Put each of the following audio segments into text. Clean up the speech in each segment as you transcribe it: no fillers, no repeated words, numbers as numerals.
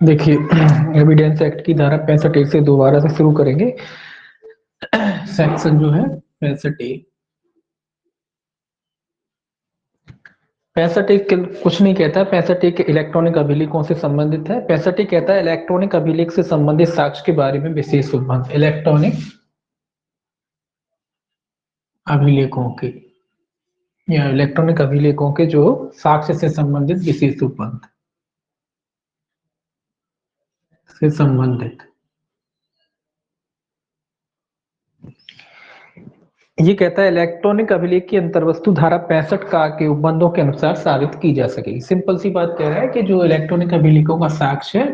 देखिए, evidence act की धारा 65 से दोबारा से शुरू करेंगे। सेक्शन जो है 65 65 कुछ नहीं कहता है। 65 इलेक्ट्रॉनिक अभिलेखों से संबंधित है। 65 कहता है इलेक्ट्रॉनिक अभिलेख से संबंधित साक्ष्य के बारे में विशेष उपबंध। इलेक्ट्रॉनिक अभिलेखों के या इलेक्ट्रॉनिक अभिलेखों के जो साक्ष्य से संबंधित विशेष उपबंध से संबंधित, ये कहता है इलेक्ट्रॉनिक अभिलेख की अंतर्वस्तु धारा 65 का के उपबंधों के अनुसार साबित की जा सकेगी। सिंपल सी बात कह रहा है कि जो इलेक्ट्रॉनिक अभिलेखों का साक्ष्य है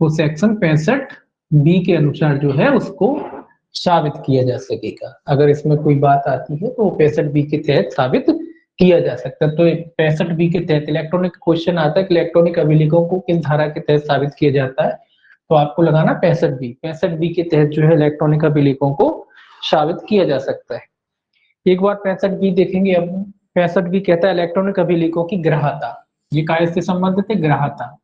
वो सेक्शन 65 बी के अनुसार जो है उसको साबित किया जा सकेगा। अगर इसमें कोई बात आती है तो 65 बी के तहत साबित किया जा सकता है। तो 65 बी के तहत इलेक्ट्रॉनिक क्वेश्चन आता है कि इलेक्ट्रॉनिक अभिलेखों को किस धारा के तहत साबित किया जाता है, तो आपको लगाना 65 बी के तहत जो है इलेक्ट्रॉनिक अभिलेखों को साबित किया जा सकता है। एक बार 65 बी देखेंगे। अब 65 बी कहता है इलेक्ट्रॉनिक अभिलेखों की ग्राह्यता। ये काय से संबंधित है? ग्राह्यता।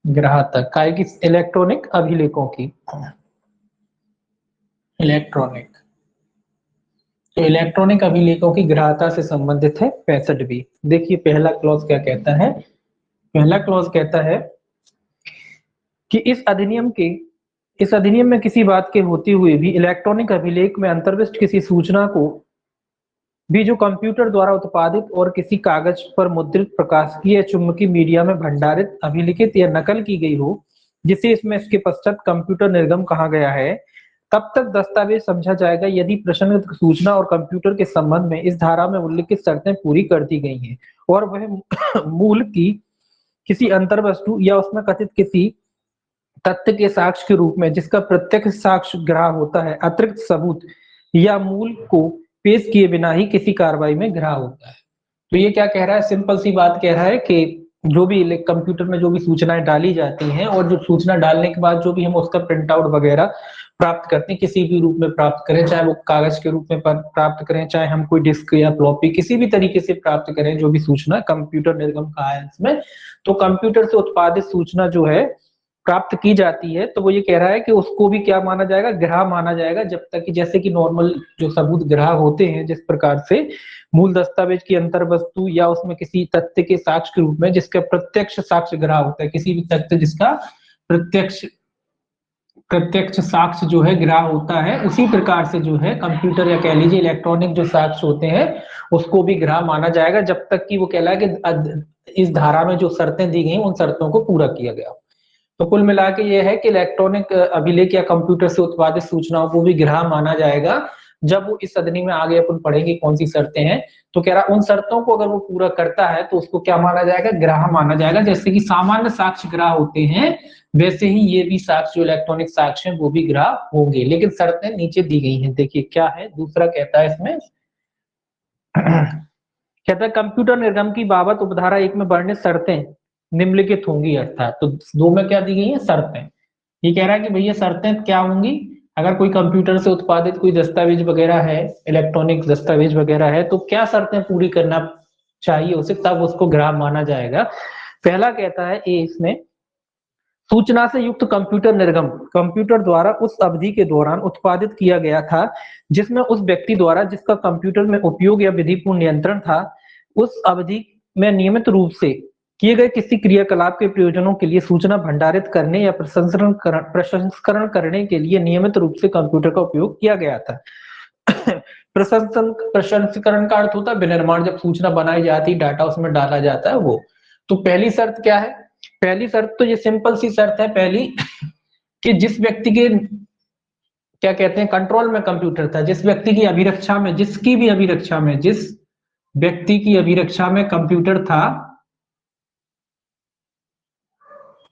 ग्राह्यता काय की? इलेक्ट्रॉनिक अभिलेखों की। इलेक्ट्रॉनिक, तो इलेक्ट्रॉनिक अभिलेखों की ग्राह्यता से संबंधित है 65 बी। देखिए पहला क्लॉज क्या कहता है। पहला क्लॉज कहता है कि इस अधिनियम में किसी बात के होते हुए भी इलेक्ट्रॉनिक अभिलेख में अंतर्विष्ट किसी सूचना को भी जो कंप्यूटर द्वारा उत्पादित और किसी कागज पर मुद्रित, प्रकाशिकी या चुंबकीय मीडिया में भंडारित, अभिलिखित या नकल की गई हो, जिसे इसमें इसके पश्चात कंप्यूटर निर्गम कहा गया है, तब तक दस्तावेज समझा जाएगा यदि प्रसंगित सूचना और कंप्यूटर के संबंध में इस धारा में उल्लिखित शर्तें पूरी कर दी गई हैं और वह मूल की किसी अंतर्वस्तु या उसमें कथित किसी तथ्य के साक्ष्य के रूप में जिसका प्रत्यक्ष साक्ष्य ग्राह्य होता है, अतिरिक्त सबूत या मूल को पेश किए बिना ही किसी कार्रवाई में ग्राह्य होता है। तो ये क्या कह रहा है? सिंपल सी बात कह रहा है कि जो भी कंप्यूटर में जो भी सूचनाएं डाली जाती हैं और जो सूचना डालने के बाद जो भी हम उसका प्रिंट आउट वगैरह प्राप्त करते हैं, किसी भी रूप में प्राप्त करें, चाहे वो कागज के रूप में प्राप्त करें, चाहे हम कोई डिस्क या फ्लॉपी किसी भी तरीके से प्राप्त करें, जो भी सूचना कंप्यूटर निर्गम कहा है इसमें, तो कंप्यूटर से उत्पादित सूचना जो है प्राप्त की जाती है, तो वो ये कह रहा है कि उसको भी क्या माना जाएगा? ग्राह्य माना जाएगा। जब तक कि जैसे कि नॉर्मल जो सबूत ग्राह्य होते हैं, जिस प्रकार से मूल दस्तावेज की अंतर्वस्तु या उसमें किसी तथ्य के साक्ष्य के रूप में जिसका प्रत्यक्ष साक्ष्य ग्राह्य होता है, किसी भी तथ्य जिसका प्रत्यक्ष प्रत्यक्ष साक्ष्य जो है ग्राह्य होता है, उसी प्रकार से जो है कंप्यूटर या कह लीजिए इलेक्ट्रॉनिक जो साक्ष्य होते हैं उसको भी ग्राह्य माना जाएगा, जब तक कि वो कहला है कि इस धारा में जो शर्तें दी गई उन शर्तों को पूरा किया गया। तो कुल मिला के ये है कि इलेक्ट्रॉनिक अभिलेख या कंप्यूटर से उत्पादित सूचनाओं को भी ग्राह्य माना जाएगा जब वो इस अधिनियम में आगे अपन पढ़ेंगे कौन सी शर्तें हैं। तो कह रहा उन शर्तों को अगर वो पूरा करता है तो उसको क्या माना जाएगा? ग्राह्य माना जाएगा। जैसे कि सामान्य साक्ष्य ग्राह्य होते हैं वैसे ही ये भी साक्ष्य जो इलेक्ट्रॉनिक साक्ष्य है वो भी ग्राह्य होंगे, लेकिन शर्तें नीचे दी गई हैं। देखिए क्या है दूसरा कहता है इसमें कहता है कंप्यूटर निर्गम की बाबत उपधारा 1 में वर्णित शर्तें निम्नलिखित होंगी। अर्थात तो 2 में क्या दी गई है? शर्तें। ये कह रहा है कि भैया शर्तें क्या होंगी? अगर कोई कंप्यूटर से उत्पादित कोई दस्तावेज वगैरह है, इलेक्ट्रॉनिक दस्तावेज वगैरह है, तो क्या शर्तें पूरी करना चाहिए उसे, तब उसको ग्राह्य माना जाएगा। पहला कहता है ए इसमें, सूचना से युक्त कंप्यूटर निर्गम कंप्यूटर द्वारा उस अवधि के दौरान उत्पादित किया गया था जिसमें उस व्यक्ति द्वारा जिसका कंप्यूटर में उपयोग या विधिपूर्ण नियंत्रण था, उस अवधि में नियमित रूप से किए गए किसी क्रियाकलाप के प्रयोजनों के लिए सूचना भंडारित करने या प्रसंस्करण करने के लिए नियमित रूप से कंप्यूटर का उपयोग किया गया था। प्रसंस्करण का अर्थ होता है विनिर्माण, जब सूचना बनाई जाती डाटा उसमें डाला जाता है वो। तो पहली शर्त क्या है? पहली शर्त तो ये सिंपल सी शर्त है पहली कि जिस व्यक्ति के क्या कहते हैं कंट्रोल में कंप्यूटर था, जिस व्यक्ति की अभिरक्षा में, जिसकी भी अभिरक्षा में, जिस व्यक्ति की अभिरक्षा में कंप्यूटर था,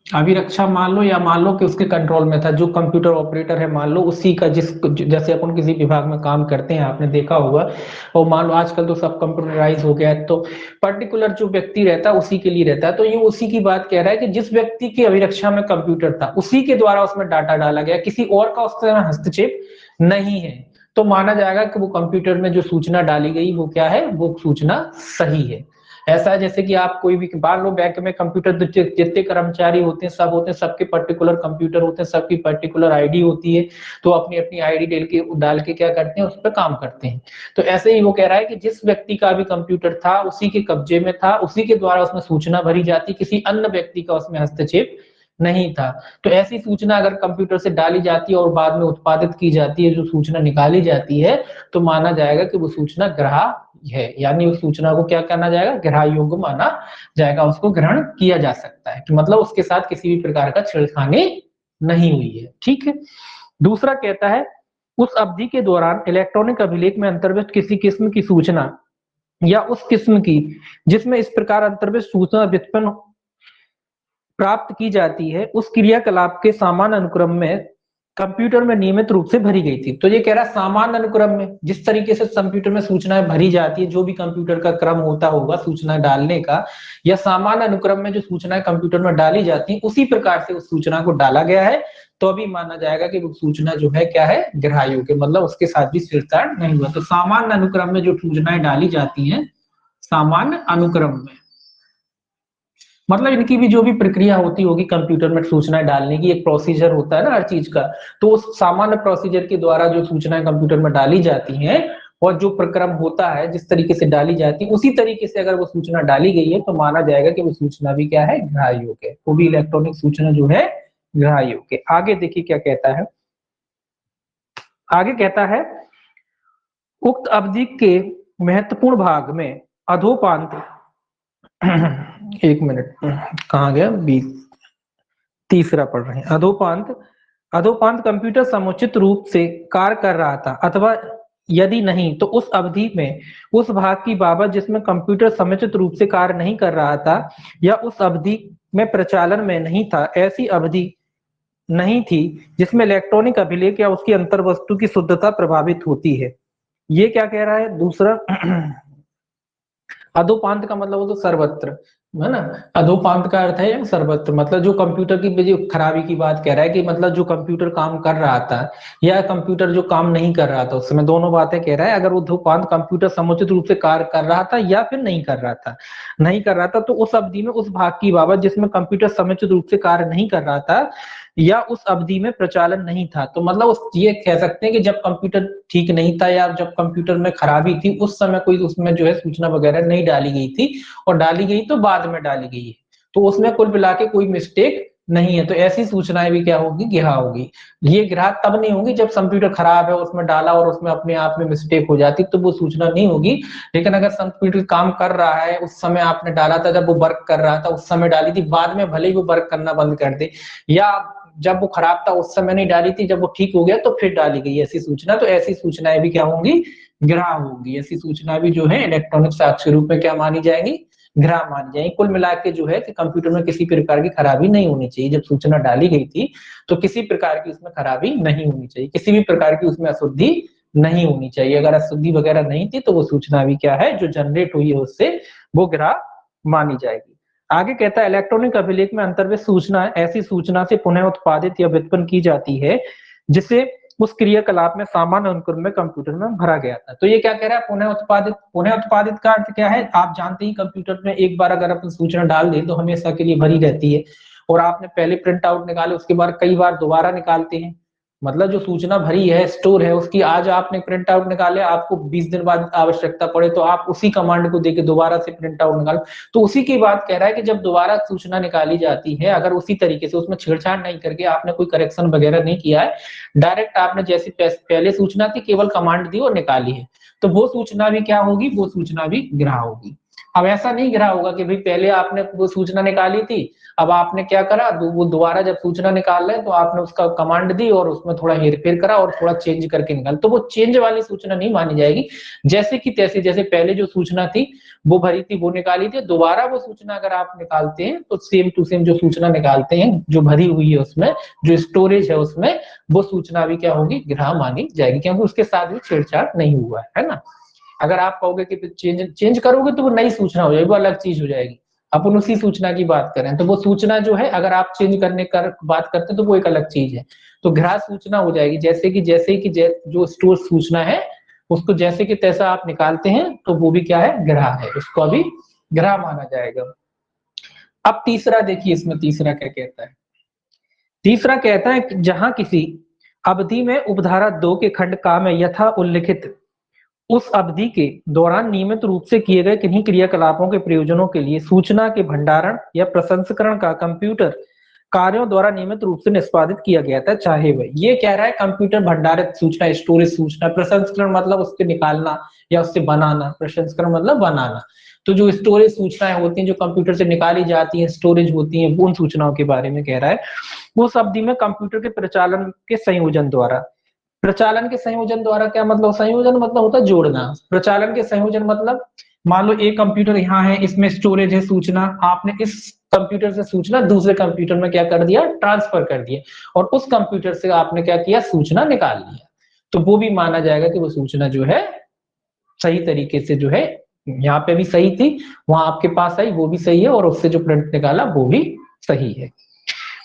अभिरक्षा मान लो या मान लो कि उसके कंट्रोल में था, जो कंप्यूटर ऑपरेटर है मान लो उसी का, जिस जैसे अपन किसी विभाग में काम करते हैं आपने देखा होगा, और मान लो आजकल तो सब कंप्यूटराइज हो गया है, तो पर्टिकुलर जो व्यक्ति रहता है उसी के लिए रहता है। तो ये उसी की बात कह रहा है कि जिस व्यक्ति की अभिरक्षा में कंप्यूटर था उसी के द्वारा उसमें डाटा डाला गया, किसी और का उसमें हस्तक्षेप नहीं है, तो माना जाएगा कि वो कंप्यूटर में जो सूचना डाली गई वो क्या है? वो सूचना सही है। ऐसा है जैसे कि आप कोई भी मान लो बैंक में कंप्यूटर जितने कर्मचारी होते हैं सब होते हैं, सबके पर्टिकुलर कंप्यूटर होते हैं, सबकी पर्टिकुलर आईडी होती है, तो अपनी अपनी आईडी डाल के क्या करते हैं, उस पर काम करते हैं। तो ऐसे ही वो कह रहा है कि जिस व्यक्ति का भी कंप्यूटर था उसी के कब्जे में था, उसी के द्वारा उसमें सूचना भरी जाती, किसी अन्य व्यक्ति का उसमें हस्तक्षेप नहीं था। तो ऐसी सूचना अगर कंप्यूटर से डाली जाती है और बाद में उत्पादित की जाती है, जो सूचना निकाली जाती है, तो माना जाएगा कि वो सूचना ग्राह्य है, यानी उस सूचना को क्या करना जाएगा, ग्राह्य योग्य माना जाएगा, उसको ग्रहण किया जा सकता है, कि मतलब उसके साथ किसी भी प्रकार का छेड़खानी नहीं हुई है। ठीक है। दूसरा कहता है उस अवधि के दौरान इलेक्ट्रॉनिक अभिलेख में अंतर्भुक्त किसी किस्म की सूचना या उस किस्म की जिसमें इस प्रकार अंतर्भुक्त सूचना व्युत्पन्न प्राप्त की जाती है, उस क्रियाकलाप के समान अनुक्रम में कंप्यूटर में नियमित रूप से भरी गई थी। तो ये कह रहा है समान अनुक्रम में, जिस तरीके से कंप्यूटर में सूचनाएं भरी जाती है, जो भी कंप्यूटर का क्रम होता होगा सूचना डालने का, या समान अनुक्रम में जो सूचनाएं कंप्यूटर में डाली जाती है उसी प्रकार से उस सूचना को डाला गया है, तो अभी माना जाएगा कि वो सूचना जो है क्या है, ग्राह्य योग्य, मतलब उसके साथ भी छेड़छाड़ नहीं हुआ। तो सामान्य अनुक्रम में जो सूचनाएं डाली जाती हैं, सामान्य अनुक्रम में मतलब इनकी भी जो भी प्रक्रिया होती होगी कंप्यूटर में सूचनाएं डालने की, एक प्रोसीजर होता है ना हर चीज का, तो उस सामान्य प्रोसीजर के द्वारा जो सूचनाएं कंप्यूटर में डाली जाती हैं और जो प्रक्रम होता है जिस तरीके से डाली जाती है उसी तरीके से अगर वो सूचना डाली गई है, तो माना जाएगा कि वो सूचना भी क्या है, ग्राह्य योग्य है। वो भी इलेक्ट्रॉनिक सूचना जो है ग्राह्य योग्य। आगे देखिए क्या कहता है, आगे कहता है उक्त अवधि के महत्वपूर्ण भाग में अधोपांत एक मिनट कहाँ गया, 20 तीसरा पढ़ रहे हैं। अधोपांत, अधोपांत कंप्यूटर समुचित रूप से कार्य कर रहा था, अथवा यदि नहीं तो उस अवधि में उस भाग की बाबत जिसमें कंप्यूटर समुचित रूप से कार्य नहीं कर रहा था या उस अवधि में प्रचालन में नहीं था, ऐसी अवधि नहीं थी जिसमें इलेक्ट्रॉनिक अभिलेख या उसकी अंतर्वस्तु की शुद्धता प्रभावित होती है। ये क्या कह रहा है, दूसरा अधोपांत का मतलब वो तो सर्वत्र है ना, अधोपांत का अर्थ है सर्वत्र, मतलब जो कंप्यूटर की जो खराबी की बात कह रहा है कि मतलब जो कंप्यूटर काम कर रहा था या कंप्यूटर जो काम नहीं कर रहा था, उस समय दोनों बातें कह रहा है। अगर अधोपांत कंप्यूटर समुचित रूप से कार्य कर रहा था या फिर नहीं कर रहा था, नहीं कर रहा था, तो उस अवधि में उस भाग की बाबत जिसमें कंप्यूटर समुचित रूप से कार्य नहीं कर रहा था या उस अवधि में प्रचालन नहीं था, तो मतलब उस ये कह सकते हैं कि जब कंप्यूटर ठीक नहीं था या जब कंप्यूटर में खराबी थी उस समय कोई उसमें जो है सूचना वगैरह नहीं डाली गई थी, और डाली गई तो बाद में डाली गई है, तो उसमें कुल मिला के कोई मिस्टेक नहीं है, तो ऐसी सूचनाएं भी क्या होगी, ग्राह्य होगी। ये ग्राह्य तब नहीं होगी जब कंप्यूटर खराब है, उसमें डाला और उसमें अपने आप में मिस्टेक हो जाती, तो वो सूचना नहीं होगी। लेकिन अगर कंप्यूटर काम कर रहा है, उस समय आपने डाला था, जब वो वर्क कर रहा था उस समय डाली थी, बाद में भले ही वो वर्क करना बंद कर दे, या जब वो खराब था उस समय नहीं डाली थी, जब वो ठीक हो गया तो फिर डाली गई ऐसी सूचना, तो ऐसी सूचनाएं भी क्या होंगी, ग्राह्य होंगी। ऐसी सूचना भी जो है इलेक्ट्रॉनिक साक्ष्य के रूप में क्या मानी जाएगी, ग्राह्य मानी जाएगी। कुल मिला के जो है कि कंप्यूटर में किसी प्रकार की खराबी नहीं होनी चाहिए, जब सूचना डाली गई थी तो किसी प्रकार की उसमें खराबी नहीं होनी चाहिए, किसी भी प्रकार की उसमें अशुद्धि नहीं होनी चाहिए। अगर अशुद्धि वगैरह नहीं थी तो वो सूचना भी क्या है, जो जनरेट हुई है उससे वो ग्राह्य मानी जाएगी। आगे कहता है इलेक्ट्रॉनिक अभिलेख में अंतर्गत सूचना ऐसी सूचना से पुनः उत्पादित या व्युत्पन्न की जाती है जिसे उस क्रियाकलाप में सामान्य अनुक्रम में कंप्यूटर में भरा गया था। तो ये क्या कह रहा है, पुनः उत्पादित। पुनः उत्पादित का अर्थ क्या है, आप जानते ही कंप्यूटर में एक बार अगर अपन सूचना डाल दें तो हमेशा के लिए भरी रहती है, और आपने पहले प्रिंट आउट निकाले उसके बाद कई बार दोबारा निकालते हैं, मतलब जो सूचना भरी है, स्टोर है, उसकी आज आपने प्रिंट आउट निकाले, आपको 20 दिन बाद आवश्यकता पड़े तो आप उसी कमांड को देके दोबारा से प्रिंट आउट निकालो, तो उसी की बात कह रहा है कि जब दोबारा सूचना निकाली जाती है, अगर उसी तरीके से उसमें छेड़छाड़ नहीं करके, आपने कोई करेक्शन वगैरह नहीं किया है, डायरेक्ट आपने जैसी पहले सूचना थी केवल कमांड दी और निकाली है, तो वो सूचना भी क्या होगी, वो सूचना भी ग्राह्य होगी। अब ऐसा नहीं ग्राह्य होगा कि भाई पहले आपने वो सूचना निकाली थी, अब आपने क्या करा, वो दोबारा जब सूचना निकाल रहे तो आपने उसका कमांड दी और उसमें थोड़ा हेरफेर करा और थोड़ा चेंज करके निकाल, तो वो चेंज वाली सूचना नहीं मानी जाएगी। जैसे कि तैसे, जैसे पहले जो सूचना थी वो भरी थी वो निकाली थी, दोबारा वो सूचना अगर आप निकालते हैं तो सेम टू सेम जो सूचना निकालते हैं जो भरी हुई है उसमें जो स्टोरेज है उसमें, वो सूचना भी क्या होगी, ग्राह्य मानी जाएगी, क्योंकि उसके साथ भी छेड़छाड़ नहीं हुआ है ना। अगर आप कहोगे कि चेंज करोगे तो वो नई सूचना हो जाएगी, वो अलग चीज हो जाएगी। अपन उसी सूचना की बात करें तो वो सूचना जो है अगर आप चेंज करने का बात करते हैं तो वो एक अलग चीज है, तो ग्राह्य सूचना हो जाएगी। जैसे कि जो स्टोर सूचना है उसको जैसे कि तैसा आप निकालते हैं तो वो भी क्या है, ग्राह्य है, उसको अभी ग्रह माना जाएगा। अब तीसरा देखिए, इसमें तीसरा क्या कहता है। तीसरा कहता है कि जहां किसी अवधि में उपधारा 2 के खंड का में यथा उल्लिखित उस अवधि के दौरान नियमित रूप से किए गए किन्हीं क्रियाकलापों के प्रयोजनों के लिए सूचना के भंडारण या प्रसंस्करण का कंप्यूटर कार्यों द्वारा नियमित रूप से निष्पादित किया गया था, चाहे वह, ये कह रहा है कंप्यूटर भंडारित सूचना, स्टोरेज सूचना, प्रसंस्करण मतलब उसके निकालना या उससे बनाना, प्रसंस्करण मतलब बनाना। तो जो स्टोरेज सूचनाएं होती हैं जो कंप्यूटर से निकाली जाती हैं, स्टोरेज होती हैं, उन सूचनाओं के बारे में कह रहा है। वो अवधि में कंप्यूटर के प्रचालन के संयोजन द्वारा, प्रचालन के संयोजन द्वारा क्या मतलब, संयोजन मतलब होता है जोड़ना, प्रचालन के संयोजन मतलब मान लो एक कंप्यूटर यहाँ है, इसमें स्टोरेज है सूचना, आपने इस कंप्यूटर से सूचना दूसरे कंप्यूटर में क्या कर दिया, ट्रांसफर कर दिया, और उस कंप्यूटर से आपने क्या किया, सूचना निकाल लिया। तो वो भी माना जाएगा कि वो सूचना जो है सही तरीके से जो है, यहाँ पे भी सही थी, वहां आपके पास आई वो भी सही है, और उससे जो प्रिंट निकाला वो भी सही है।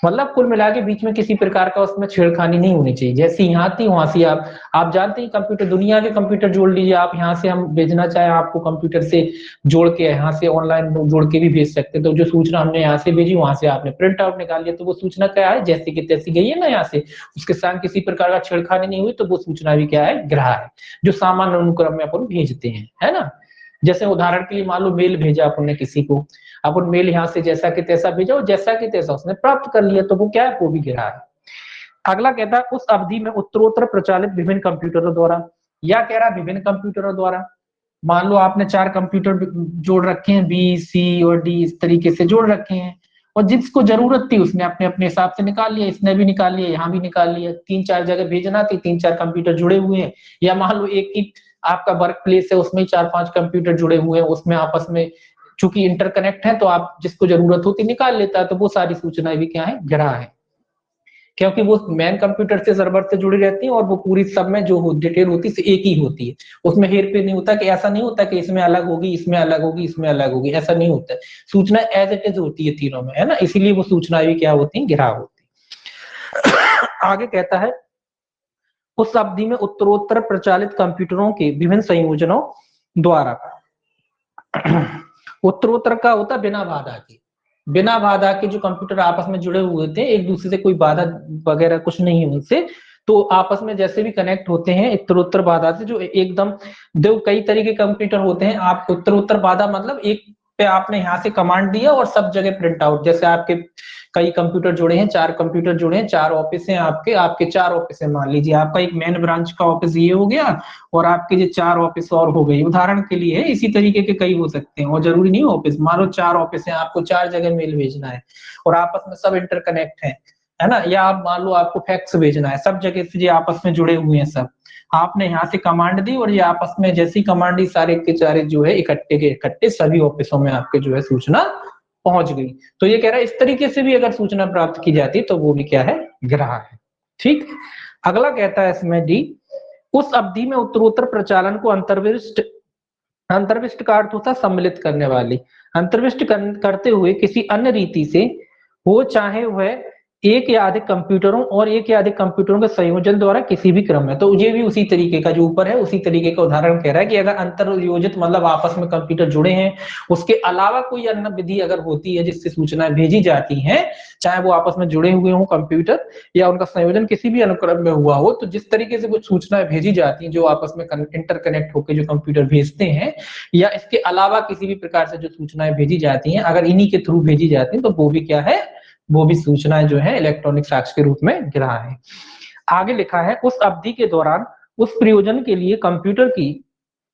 मतलब कुल मिला के बीच में किसी प्रकार का उसमें छेड़खानी नहीं होनी चाहिए, जैसी यहाँ थी वहां से आप जानते हैं कंप्यूटर, दुनिया के कंप्यूटर जोड़ लीजिए आप, यहाँ से हम भेजना चाहे आपको कंप्यूटर से जोड़ के यहाँ से ऑनलाइन जोड़ के भी भेज सकते हैं। तो जो सूचना हमने यहाँ से भेजी वहां से आपने प्रिंट आउट निकाल लिया, तो वो सूचना क्या है, जैसी की तैसी गई है ना यहाँ से, उसके साथ किसी प्रकार का छेड़खानी नहीं हुई, तो वो सूचना भी क्या है, ग्रह है, जो सामान्य अनुक्रम में अपन भेजते हैं, है ना। जैसे उदाहरण के लिए मान लो मेल भेजा अपन किसी को, अपन मेल यहाँ से जैसा कि तैसा भेजा और जैसा कि तैसा उसने प्राप्त कर लिया, तो वो क्या है, वो भी गिरा है। अगला कहता है उस अवधि में उत्तरोत्तर प्रचालित विभिन्न कंप्यूटरों द्वारा, या कह रहा है विभिन्न कंप्यूटरों द्वारा। मान लो आपने 4 कंप्यूटर जोड़ रखे हैं, बी सी और डी, इस तरीके से जोड़ रखे हैं, और जिसको जरूरत थी उसने अपने अपने हिसाब से निकाल लिया, इसने भी निकाल लिया, यहाँ भी निकाल लिया, 3-4 जगह भेजना थी, 3-4 कंप्यूटर जुड़े हुए हैं, या मान लो एक ही आपका वर्क प्लेस है, उसमें 4-5 कंप्यूटर जुड़े हुए हैं, उसमें आपस में चूंकि इंटरकनेक्ट है, तो आप जिसको जरूरत होती निकाल लेता है, तो वो सारी सूचनाएं भी क्या है, ग्रह है, क्योंकि वो मेन कंप्यूटर से सर्वर से जुड़ी रहती है, और वो पूरी सब में जो डिटेल होती है एक ही होती है, उसमें हेर फेर नहीं होता, कि ऐसा नहीं होता कि इसमें अलग होगी, इसमें अलग होगी, इसमें अलग होगी, ऐसा नहीं होता है। सूचना एज इट इज होती है तीनों में, है ना, इसीलिए वो सूचनाएं भी क्या होती है, ग्रह होती है। आगे कहता है उस अवधि में उत्तरोत्तर प्रचालित कंप्यूटरों के विभिन्न संयोजनों द्वारा, उत्तरोत्तर का होता बिना बाधा के, बिना बाधा के जो कंप्यूटर आपस में जुड़े हुए थे, एक दूसरे से कोई बाधा वगैरह कुछ नहीं है उनसे, तो आपस में जैसे भी कनेक्ट होते हैं उत्तरोत्तर बाधा से, जो एकदम दो कई तरह के कंप्यूटर होते हैं, आप उत्तरोत्तर बाधा मतलब एक पे आपने यहाँ से कमांड दिया और सब जगह प्रिंट आउट, जैसे आपके कई कंप्यूटर जुड़े हैं, 4 कंप्यूटर जुड़े हैं, 4 ऑफिस हैं आपके, आपके 4 ऑफिस है, मान लीजिए आपका एक मेन ब्रांच का ऑफिस ये हो गया, और आपके जो 4 ऑफिस और हो गई, उदाहरण के लिए है, इसी तरीके के कई हो सकते हैं, और जरूरी नहीं ऑफिस, मान लो 4 ऑफिस है, आपको 4 जगह मेल भेजना है, और आपस में सब इंटरकनेक्ट है ना, या आप मान लो आपको फैक्स भेजना है, सब जगह से ये आपस में जुड़े हुए हैं सब, आपने यहाँ से कमांड दी और ये आपस में जैसी कमांड दी, सारे के सारे जो है इकट्ठे के इकट्ठे सभी ऑफिसों में आपके जो है सूचना पहुंच गई। तो ये कह रहा है इस तरीके से भी अगर सूचना प्राप्त की जाती तो वो भी क्या है, ग्रह है। ठीक, अगला कहता है इसमें डी, उस अवधि में उत्तरोत्तर प्रचालन को अंतर्विष्ट, अंतर्विष्ट का अर्थ होता है सम्मिलित करने वाली, अंतर्विष्ट करते हुए किसी अन्य रीति से हो, चाहे वह एक या अधिक कंप्यूटरों और एक या अधिक कंप्यूटरों के संयोजन द्वारा किसी भी क्रम में, तो ये भी उसी तरीके का जो ऊपर है उसी तरीके का उदाहरण कह रहा है कि अगर अंतरयोजित मतलब आपस में कंप्यूटर जुड़े हैं, उसके अलावा कोई अन्य विधि अगर होती है जिससे सूचनाएं भेजी जाती हैं, चाहे वो आपस में जुड़े हुए हों कंप्यूटर या उनका संयोजन किसी भी अनुक्रम में हुआ हो, तो जिस तरीके से कुछ सूचनाएं भेजी जाती हैं जो आपस में इंटरकनेक्ट होकर जो कंप्यूटर भेजते हैं, या इसके अलावा किसी भी प्रकार से जो सूचनाएं भेजी जाती हैं अगर इन्हीं के थ्रू भेजी जाती हैं, तो वो भी क्या है, वो भी सूचनाएं जो है इलेक्ट्रॉनिक साक्ष्य के रूप में ग्रह है। आगे लिखा है उस अवधि के दौरान उस प्रयोजन के लिए कंप्यूटर की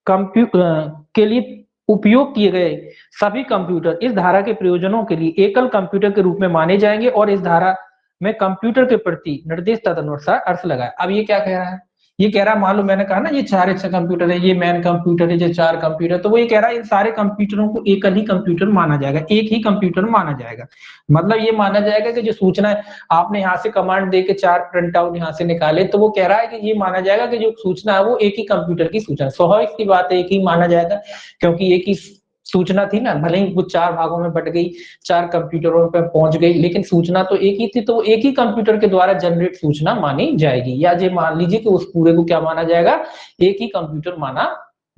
के लिए उपयोग किए गए सभी कंप्यूटर इस धारा के प्रयोजनों के लिए एकल कंप्यूटर के रूप में माने जाएंगे, और इस धारा में कंप्यूटर के प्रति निर्देश तदनुसार अर्थ लगाए। अब ये क्या कह रहा है, ये कह रहा है मान लो मैंने कहा ना ये 4 अच्छा कंप्यूटर है, ये मेन कंप्यूटर है, ये 4 कंप्यूटर, तो वो ये कह रहा है इन सारे कंप्यूटरों को एकल ही कंप्यूटर माना जाएगा, एक ही कंप्यूटर माना जाएगा। मतलब ये माना जाएगा कि जो सूचना आपने यहाँ से कमांड दे के 4 प्रिंट आउट यहाँ से निकाले, तो वो कह रहा है कि ये माना जाएगा कि जो सूचना है वो एक ही कंप्यूटर की सूचना, स्वाभाविक सी बात है एक ही माना जाएगा, क्योंकि एक ही सूचना थी ना, भले ही वो 4 भागों में बट गई, 4 कंप्यूटरों पर पहुंच गई, लेकिन सूचना तो एक ही थी, तो एक ही कंप्यूटर के द्वारा जनरेट सूचना मानी जाएगी, या ये मान लीजिए कि उस पूरे को क्या माना जाएगा, एक ही कंप्यूटर माना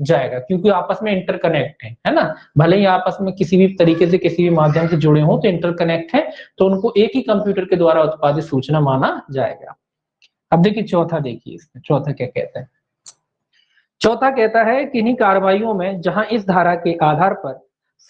जाएगा, क्योंकि आपस में इंटरकनेक्ट है ना। भले ही आपस में किसी भी तरीके से किसी भी माध्यम से जुड़े हों तो इंटरकनेक्ट है, तो उनको एक ही कंप्यूटर के द्वारा उत्पादित सूचना माना जाएगा। अब देखिए चौथा, देखिए इसमें चौथा क्या कहता है। चौथा कहता है किन्हीं कार्रवाइयों में जहां इस धारा के आधार पर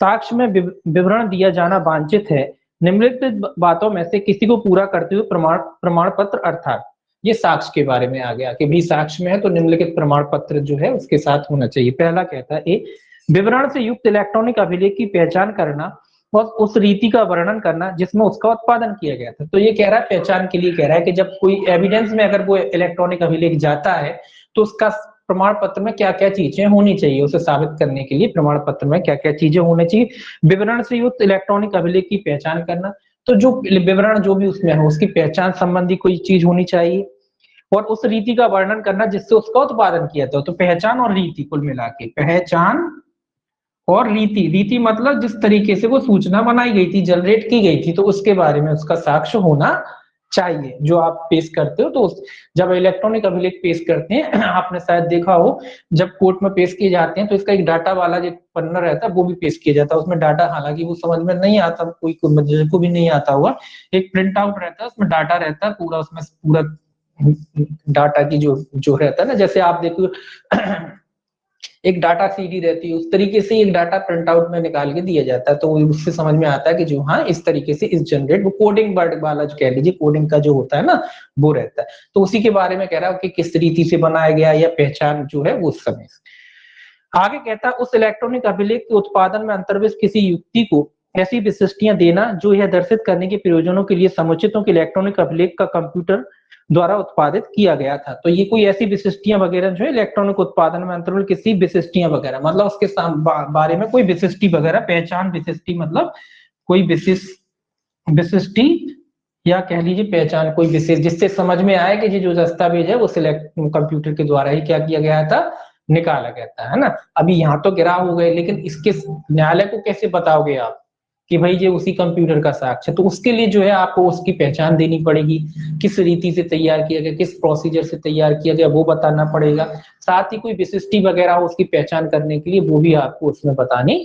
साक्ष्य में विवरण दिया जाना वांछित है, निम्नलिखित बातों में से किसी को पूरा करते हुए प्रमाण पत्र, अर्थात ये साक्ष्य के बारे में आ गया कि भी साक्ष्य में है तो निम्नलिखित प्रमाण पत्र जो है उसके साथ होना चाहिए। पहला कहता है ए, विवरण से युक्त इलेक्ट्रॉनिक अभिलेख की पहचान करना और उस रीति का वर्णन करना जिसमें उसका उत्पादन किया गया था। तो ये कह रहा है पहचान के लिए कह रहा है कि जब कोई एविडेंस में अगर कोई इलेक्ट्रॉनिक अभिलेख जाता है तो उसका प्रमाण पत्र में क्या क्या चीजें होनी चाहिए, उसे साबित करने के लिए प्रमाण पत्र में क्या क्या चीजें होनी चाहिए। विवरण से युक्त इलेक्ट्रॉनिक अभिलेख की पहचान करना, तो जो विवरण जो भी उसमें है उसकी पहचान संबंधी कोई चीज होनी चाहिए, और उस रीति का वर्णन करना जिससे उसका उत्पादन किया था। तो पहचान और रीति, कुल मिला के पहचान और रीति, रीति मतलब जिस तरीके से वो सूचना बनाई गई थी, जनरेट की गई थी, तो उसके बारे में उसका साक्ष्य होना चाहिए जो आप पेश करते हो। तो जब इलेक्ट्रॉनिक अभिलेख पेश करते हैं, आपने शायद देखा हो जब कोर्ट में पेश किए जाते हैं तो इसका एक डाटा वाला जो पन्ना रहता है वो भी पेश किया जाता है। उसमें डाटा, हालांकि वो समझ में नहीं आता, कोई को भी नहीं आता हुआ, एक प्रिंट आउट रहता है उसमें डाटा रहता है पूरा, उसमें पूरा डाटा की जो रहता है ना, जैसे आप देखो एक डाटा सीडी रहती है, उस तरीके से एक डाटा प्रिंट आउट में निकाल के दिया जाता है। तो उससे समझ में आता है कि जो हाँ इस तरीके से इस जनरेट, वो कोडिंग वर्ड वाला जो कह लीजिए कोडिंग का जो होता है ना वो रहता है। तो उसी के बारे में कह रहा है कि किस रीति से बनाया गया या पहचान जो है वो उस समय से। आगे कहता है उस इलेक्ट्रॉनिक अभिलेख के उत्पादन में अंतर्विष्ट किसी युक्ति को ऐसी विशिष्टियां देना जो यह दर्शित करने के प्रयोजनों के लिए समुचित हो कि इलेक्ट्रॉनिक अभिलेख का कंप्यूटर द्वारा उत्पादित किया गया था। तो ये कोई ऐसी विशिष्टियां वगैरह जो है इलेक्ट्रॉनिक उत्पादन में अंतर्गत किसी विशिष्टियां वगैरह, मतलब उसके बारे में कोई विशिष्टि वगैरह, पहचान विशिष्टि मतलब कोई विशिष्टि या कह लीजिए पहचान कोई विशेष, जिससे समझ में आए कि जो दस्तावेज है वो सिलेक्ट कंप्यूटर के द्वारा ही क्या किया गया था, निकाला गया था, है ना। अभी यहाँ तो गिरा हो गए, लेकिन इसके न्यायालय को कैसे बताओगे आप कि भाई ये उसी कंप्यूटर का साक्ष्य है। तो उसके लिए जो है आपको उसकी पहचान देनी पड़ेगी, किस रीति से तैयार किया गया, किस प्रोसीजर से तैयार किया गया वो बताना पड़ेगा। साथ ही कोई विशिष्टि वगैरह हो उसकी पहचान करने के लिए वो भी आपको उसमें बतानी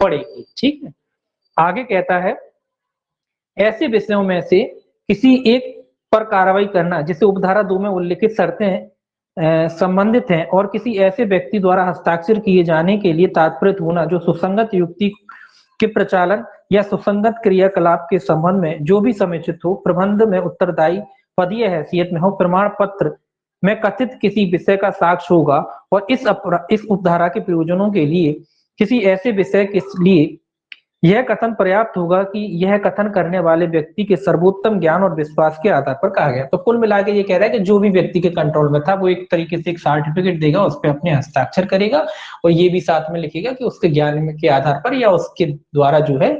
पड़ेगी, ठीक है। आगे कहता है ऐसे विषयों में से किसी एक पर कार्रवाई करना जिसे उपधारा 2 में उल्लिखित शर्तें संबंधित हैं और किसी ऐसे व्यक्ति द्वारा हस्ताक्षर किए जाने के लिए तात्पर्य होना जो सुसंगत युक्ति के प्रचालन या सुसंगत क्रियाकलाप के संबंध में जो भी समुचित हो, प्रबंध में उत्तरदायी पदीय हैसियत में हो, प्रमाण पत्र में कथित किसी विषय का साक्ष्य होगा और इस उपधारा के प्रयोजनों के लिए किसी ऐसे विषय के लिए यह कथन पर्याप्त होगा कि यह कथन करने वाले व्यक्ति के सर्वोत्तम ज्ञान और विश्वास के आधार पर कहा गया। तो कुल मिला के ये कह रहा है कि जो भी व्यक्ति के कंट्रोल में था वो एक तरीके से एक सर्टिफिकेट देगा, उस पर अपने हस्ताक्षर करेगा और ये भी साथ में लिखेगा कि उसके ज्ञान के आधार पर या उसके द्वारा जो है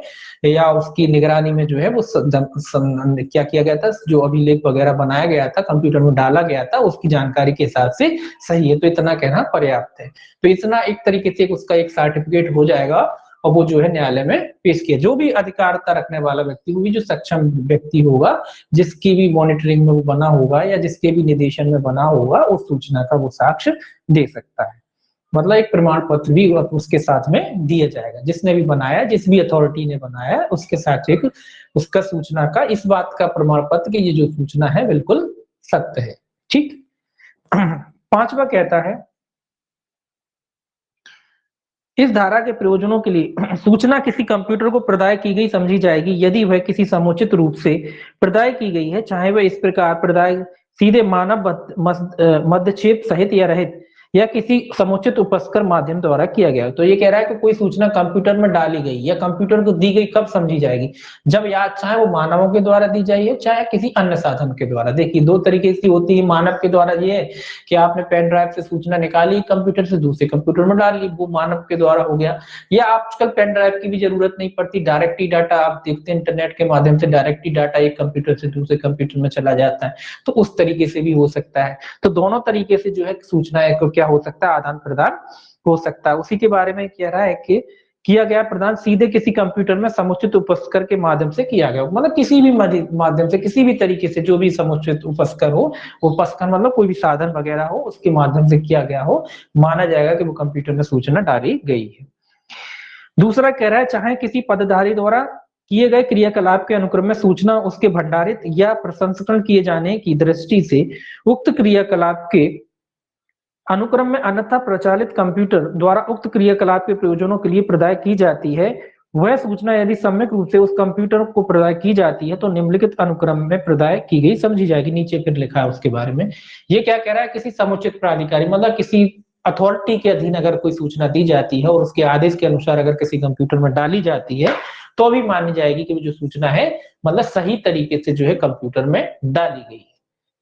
या उसकी निगरानी में जो है वो क्या किया गया था, जो अभिलेख वगैरह बनाया गया था, कंप्यूटर में डाला गया था, उसकी जानकारी के हिसाब से सही है। तो इतना कहना पर्याप्त है। तो इतना एक तरीके से उसका एक सर्टिफिकेट हो जाएगा और वो जो है न्यायालय में पेश किया। जो भी अधिकारता रखने वाला व्यक्ति, वो भी जो सक्षम व्यक्ति होगा, जिसकी भी मॉनिटरिंग में वो बना होगा या जिसके भी निर्देशन में बना होगा, उस सूचना का वो साक्ष्य दे सकता है। मतलब एक प्रमाण पत्र भी उसके साथ में दिया जाएगा, जिसने भी बनाया, जिस भी अथॉरिटी ने बनाया उसके साथ एक उसका सूचना का, इस बात का प्रमाण पत्र की ये जो सूचना है बिल्कुल सत्य है, ठीक। पांचवा कहता है इस धारा के प्रयोजनों के लिए सूचना किसी कंप्यूटर को प्रदाय की गई समझी जाएगी यदि वह किसी समुचित रूप से प्रदाय की गई है, चाहे वह इस प्रकार प्रदाय सीधे मानव मध्यक्षेप सहित या रहित या किसी समुचित उपस्कर माध्यम द्वारा किया गया। तो ये कह रहा है कि कोई सूचना कंप्यूटर में डाली गई या कंप्यूटर को दी गई कब समझी जाएगी, जब या चाहे वो मानवों के द्वारा दी जाए चाहे किसी अन्य साधन के द्वारा। देखिए दो तरीके से होती है। मानव के द्वारा ये है कि आपने पेन ड्राइव से सूचना निकाली, कंप्यूटर से दूसरे कंप्यूटर में डाल ली, वो मानव के द्वारा हो गया। या आजकल पेन ड्राइव की भी जरूरत नहीं पड़ती, डायरेक्ट ही डाटा आप देखते हैं इंटरनेट के माध्यम से डायरेक्ट ही डाटा एक कंप्यूटर से दूसरे कंप्यूटर में चला जाता है, तो उस तरीके से भी हो सकता है। तो दोनों तरीके से जो है सूचना को क्या हो सकता है, आदान प्रदान हो सकता है। उसी के बारे में कह रहा है कि किया गया प्रदान सीधे किसी कंप्यूटर में समुचित उपस्कर के माध्यम से किया गया, मतलब किसी भी माध्यम से, किसी भी तरीके से, जो भी समुचित उपस्कर हो, उपस्कर मतलब कोई भी साधन वगैरह हो, उसके माध्यम से किया गया हो, माना जाएगा कि वो कंप्यूटर में सूचना डाली गई है। दूसरा कह रहा है चाहे किसी पदधारी द्वारा किए गए क्रियाकलाप के अनुक्रम में सूचना उसके भंडारित या प्रसंस्करण किए जाने की दृष्टि से उक्त क्रियाकलाप के अनुक्रम में अन्यथा प्रचालित कंप्यूटर द्वारा उक्त क्रियाकलाप के प्रयोजनों के लिए प्रदाय की जाती है, वह सूचना यदि सम्यक रूप से उस कंप्यूटर को प्रदाय की जाती है तो निम्नलिखित अनुक्रम में प्रदाय की गई समझी जाएगी। नीचे फिर लिखा है उसके बारे में। ये क्या कह रहा है, किसी समुचित प्राधिकारी मतलब किसी अथॉरिटी के अधीन अगर कोई सूचना दी जाती है और उसके आदेश के अनुसार अगर किसी कंप्यूटर में डाली जाती है तो भी मानी जाएगी कि जो सूचना है मतलब सही तरीके से जो है कंप्यूटर में डाली गई है।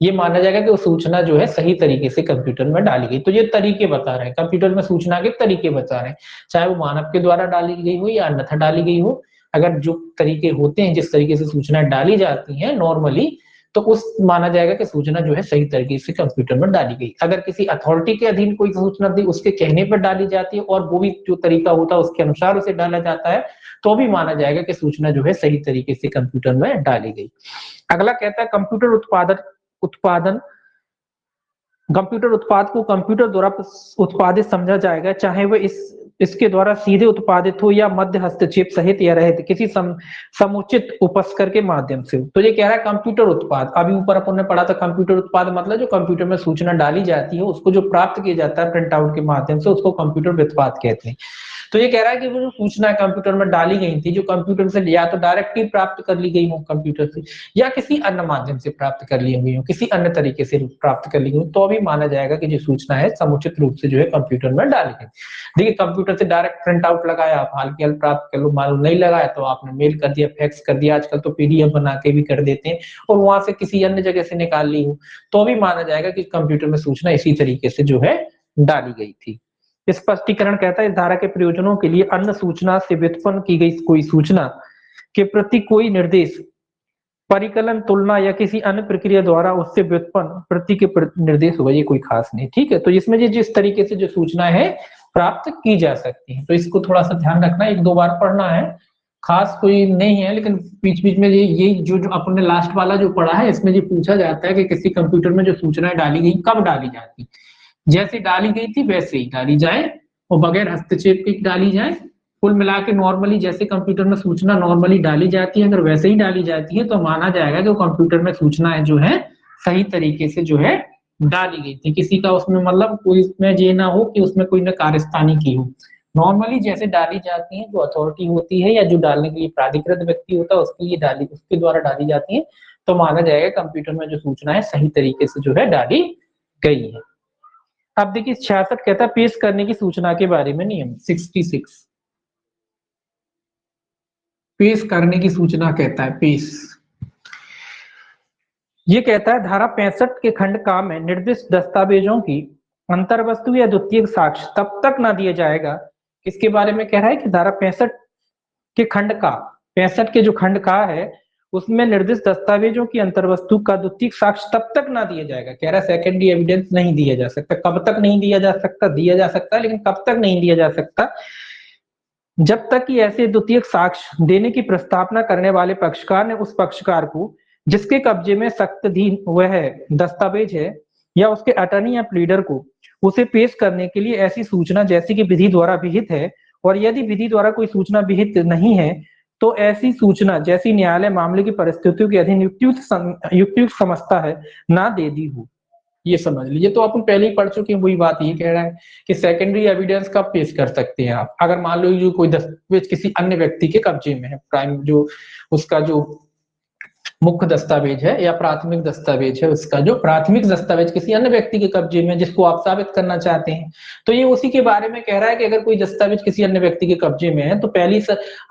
ये माना जाएगा कि वो सूचना जो है सही तरीके से कंप्यूटर में डाली गई। तो ये तरीके बता रहे हैं, कंप्यूटर में सूचना के तरीके बता रहे हैं, चाहे वो मानव के द्वारा डाली गई हो या अन्यथा डाली गई हो। अगर जो तरीके होते हैं, जिस तरीके से सूचना डाली जाती है नॉर्मली, तो उस माना जाएगा कि सूचना जो है सही तरीके से कंप्यूटर में डाली गई। अगर किसी अथॉरिटी के अधीन कोई सूचना दी, उसके कहने पर डाली जाती है और वो भी जो तरीका होता है उसके अनुसार उसे डाला जाता है, तो भी माना जाएगा कि सूचना जो है सही तरीके से कंप्यूटर में डाली गई। अगला कहता है कंप्यूटर कंप्यूटर उत्पाद को कंप्यूटर द्वारा उत्पादित समझा जाएगा, चाहे वह इसके द्वारा सीधे उत्पादित हो या मध्य हस्तक्षेप सहित या रहित किसी समुचित उपस्कर के माध्यम से। तो ये कह रहा है कंप्यूटर उत्पाद, अभी ऊपर अपन ने पढ़ा था कंप्यूटर उत्पाद मतलब जो कंप्यूटर में सूचना डाली जाती है उसको जो प्राप्त किया जाता है प्रिंट आउट के माध्यम से, उसको कंप्यूटर उत्पाद कहते हैं। तो ये कह रहा है कि वो जो सूचना कंप्यूटर में डाली गई थी, जो कंप्यूटर से या तो डायरेक्टली प्राप्त कर ली गई हो कंप्यूटर से, या किसी अन्य माध्यम से प्राप्त कर ली गई हो, किसी अन्य तरीके से प्राप्त कर ली गई हो, तो भी माना जाएगा कि जो सूचना है समुचित रूप से जो है कंप्यूटर में डाली गई। देखिए कंप्यूटर से डायरेक्ट प्रिंट आउट लगाया, आप हाल के हाल प्राप्त कर लो, मालूम नहीं लगाया तो आपने मेल कर दिया, फैक्स कर दिया, आजकल तो पीडीएफ बना के भी कर देते हैं, और वहां से किसी अन्य जगह से निकाल ली हो, तो भी माना जाएगा कि कंप्यूटर में सूचना इसी तरीके से जो है डाली गई थी। स्पष्टीकरण कहता है इस धारा के प्रयोजनों के लिए अन्य सूचना से व्युत्पन्न की गई कोई सूचना के प्रति कोई निर्देश, परिकलन, तुलना या किसी अन्य प्रक्रिया द्वारा उससे व्युत्पन्न प्रति के निर्देश होगा, ये कोई खास नहीं। ठीक है, तो इसमें जिस तरीके से जो सूचना है प्राप्त की जा सकती है, तो इसको थोड़ा सा ध्यान रखना, एक दो बार पढ़ना है, खास कोई नहीं है, लेकिन बीच बीच में ये जो अपन ने लास्ट वाला जो पढ़ा है इसमें ये पूछा जाता है कि किसी कंप्यूटर में जो सूचनाएं डाली गई कब डाली जाती, जैसे डाली गई थी वैसे ही डाली जाए और बगैर हस्तक्षेप के डाली जाए। कुल मिला के नॉर्मली जैसे कंप्यूटर में सूचना नॉर्मली डाली जाती है, अगर वैसे ही डाली जाती है तो माना जाएगा कि कंप्यूटर में सूचनाएं जो है सही तरीके से जो है डाली गई थी, किसी का उसमें मतलब कोई इसमें ये ना हो कि उसमें कोई ने कार्यस्थानी की हो। नॉर्मली जैसे डाली जाती है, जो अथॉरिटी होती है या जो डालने के लिए प्राधिकृत व्यक्ति होता है उसके द्वारा डाली जाती है, तो माना जाएगा कंप्यूटर में जो सूचना है सही तरीके से जो है डाली गई है। अब देखिए 66 कहता है पेश करने की सूचना के बारे में नियम 66, पेश करने की सूचना कहता है पेश। ये कहता है धारा 65 के खंड का में निर्दिष्ट दस्तावेजों की अंतर्वस्तु या द्वितीयक साक्ष्य तब तक ना दिया जाएगा, किसके बारे में कह रहा है कि धारा 65 के खंड का, 65 के जो खंड का है उसमें निर्दिष्ट दस्तावेजों की अंतर्वस्तु का द्वितीयक साक्ष्य तब तक ना दिया जाएगा। कह रहा है सेकेंडरी एविडेंस नहीं दिया जा सकता। कब तक नहीं दिया जा सकता? दिया जा सकता है, लेकिन कब तक नहीं दिया जा सकता? जब तक कि ऐसे द्वितीयक साक्ष्य देने की प्रस्तावना करने वाले पक्षकार ने उस पक्षकार को जिसके कब्जे में सक्तधीन वह दस्तावेज है या उसके अटर्नी या प्लीडर को उसे पेश करने के लिए ऐसी सूचना जैसी कि विधि द्वारा विहित है, और यदि विधि द्वारा कोई सूचना विहित नहीं है तो ऐसी सूचना जैसी न्यायालय मामले की परिस्थितियों के अधीन युक्तियुक्त समझता है ना दे दी हो। ये समझ लीजिए, तो अपन पहले ही पढ़ चुके हैं, वही बात ये कह रहा है कि सेकेंडरी एविडेंस कब पेश कर सकते हैं आप, अगर मान लो जो कोई दस्तावेज किसी अन्य व्यक्ति के कब्जे में है, प्राइम जो उसका जो मुख्य दस्तावेज है या प्राथमिक दस्तावेज है, उसका जो प्राथमिक दस्तावेज किसी अन्य व्यक्ति के कब्जे में जिसको आप साबित करना चाहते हैं, तो ये उसी के बारे में कह रहा है कि अगर कोई दस्तावेज किसी अन्य व्यक्ति के कब्जे में है तो पहली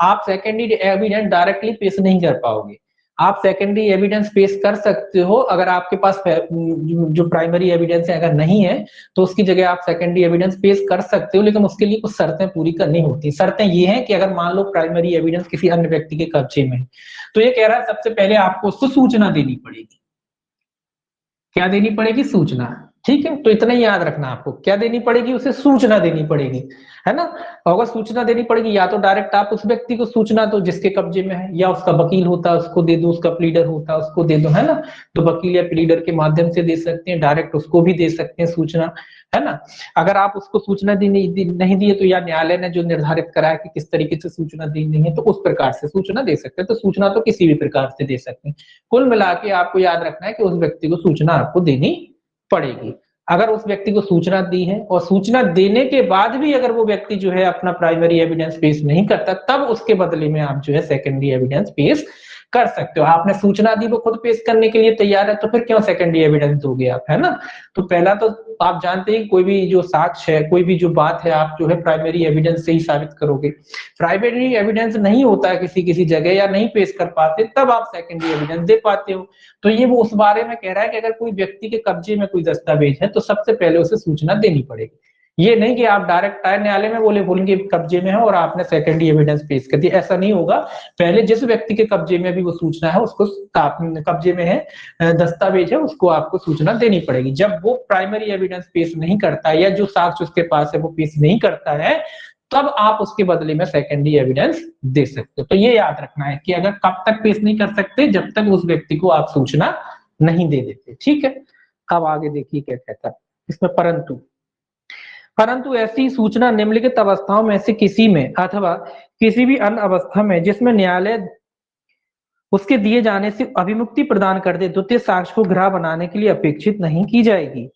आप सेकेंडरी एविडेंस डायरेक्टली पेश नहीं कर पाओगे। आप सेकेंडरी एविडेंस पेश कर सकते हो अगर आपके पास जो प्राइमरी एविडेंस है अगर नहीं है तो उसकी जगह आप सेकेंडरी एविडेंस पेश कर सकते हो, लेकिन उसके लिए कुछ शर्तें पूरी करनी होती है। शर्तें ये हैं कि अगर मान लो प्राइमरी एविडेंस किसी अन्य व्यक्ति के कब्जे में है तो ये कह रहा है सबसे पहले आपको उसको सूचना देनी पड़ेगी। क्या देनी पड़ेगी? सूचना। ठीक है, तो इतना ही याद रखना आपको, क्या देनी पड़ेगी? उसे सूचना देनी पड़ेगी। है ना। अगर सूचना देनी पड़ेगी या तो डायरेक्ट आप उस व्यक्ति को सूचना दो जिसके कब्जे में है, या उसका वकील होता है उसको दे दो, उसका प्लीडर होता है उसको दे दो, है ना। तो वकील या प्लीडर के माध्यम से दे सकते हैं, डायरेक्ट उसको भी दे सकते हैं सूचना, है ना। अगर आप उसको सूचना नहीं दिए तो या न्यायालय ने जो निर्धारित करा है कि किस तरीके से सूचना देनी है तो उस प्रकार से सूचना दे सकते हैं। तो सूचना तो किसी भी प्रकार से दे सकते हैं। कुल मिला के आपको याद रखना है कि उस व्यक्ति को सूचना आपको देनी पड़ेगी। अगर उस व्यक्ति को सूचना दी है और सूचना देने के बाद भी अगर वो व्यक्ति जो है अपना प्राइमरी एविडेंस पेश नहीं करता, तब उसके बदले में आप जो है सेकेंडरी एविडेंस पेश कर सकते हो। आपने सूचना दी, वो खुद पेश करने के लिए तैयार है, तो फिर क्यों सेकेंडरी एविडेंस दोगे आप, है ना। तो पहला तो आप जानते हैं कोई भी जो साक्ष्य है, कोई भी जो बात है, आप जो है प्राइमरी एविडेंस से ही साबित करोगे। प्राइमरी एविडेंस नहीं होता है किसी किसी जगह या नहीं पेश कर पाते, तब आप सेकेंडरी एविडेंस दे पाते हो। तो ये वो उस बारे में कह रहा है कि अगर कोई व्यक्ति के कब्जे में कोई दस्तावेज है तो सबसे पहले उसे सूचना देनी पड़ेगी। ये नहीं कि आप डायरेक्ट आए न्यायालय में बोलेंगे कब्जे में है और आपने सेकेंडरी एविडेंस पेश कर दिया, ऐसा नहीं होगा। पहले जिस व्यक्ति के कब्जे में भी वो सूचना है उसको, कब्जे में है दस्तावेज है, उसको आपको सूचना देनी पड़ेगी। जब वो प्राइमरी एविडेंस पेश नहीं करता है या जो साक्ष्य उसके पास है वो पेश नहीं करता है, तब आप उसके बदले में सेकेंडरी एविडेंस दे सकते हो। तो ये याद रखना है कि अगर कब तक पेश नहीं कर सकते, जब तक उस व्यक्ति को आप सूचना नहीं दे देते, ठीक है। अब आगे देखिए क्या कहता है इसमें, परंतु ऐसी सूचना निम्नलिखित अवस्थाओं में से किसी में अथवा किसी भी अन्य अवस्था में जिसमें न्यायालय उसके दिए जाने से अभिमुक्ति प्रदान कर दे, द्वितीय साक्ष्य को ग्राह्य बनाने के लिए अपेक्षित नहीं की जाएगी।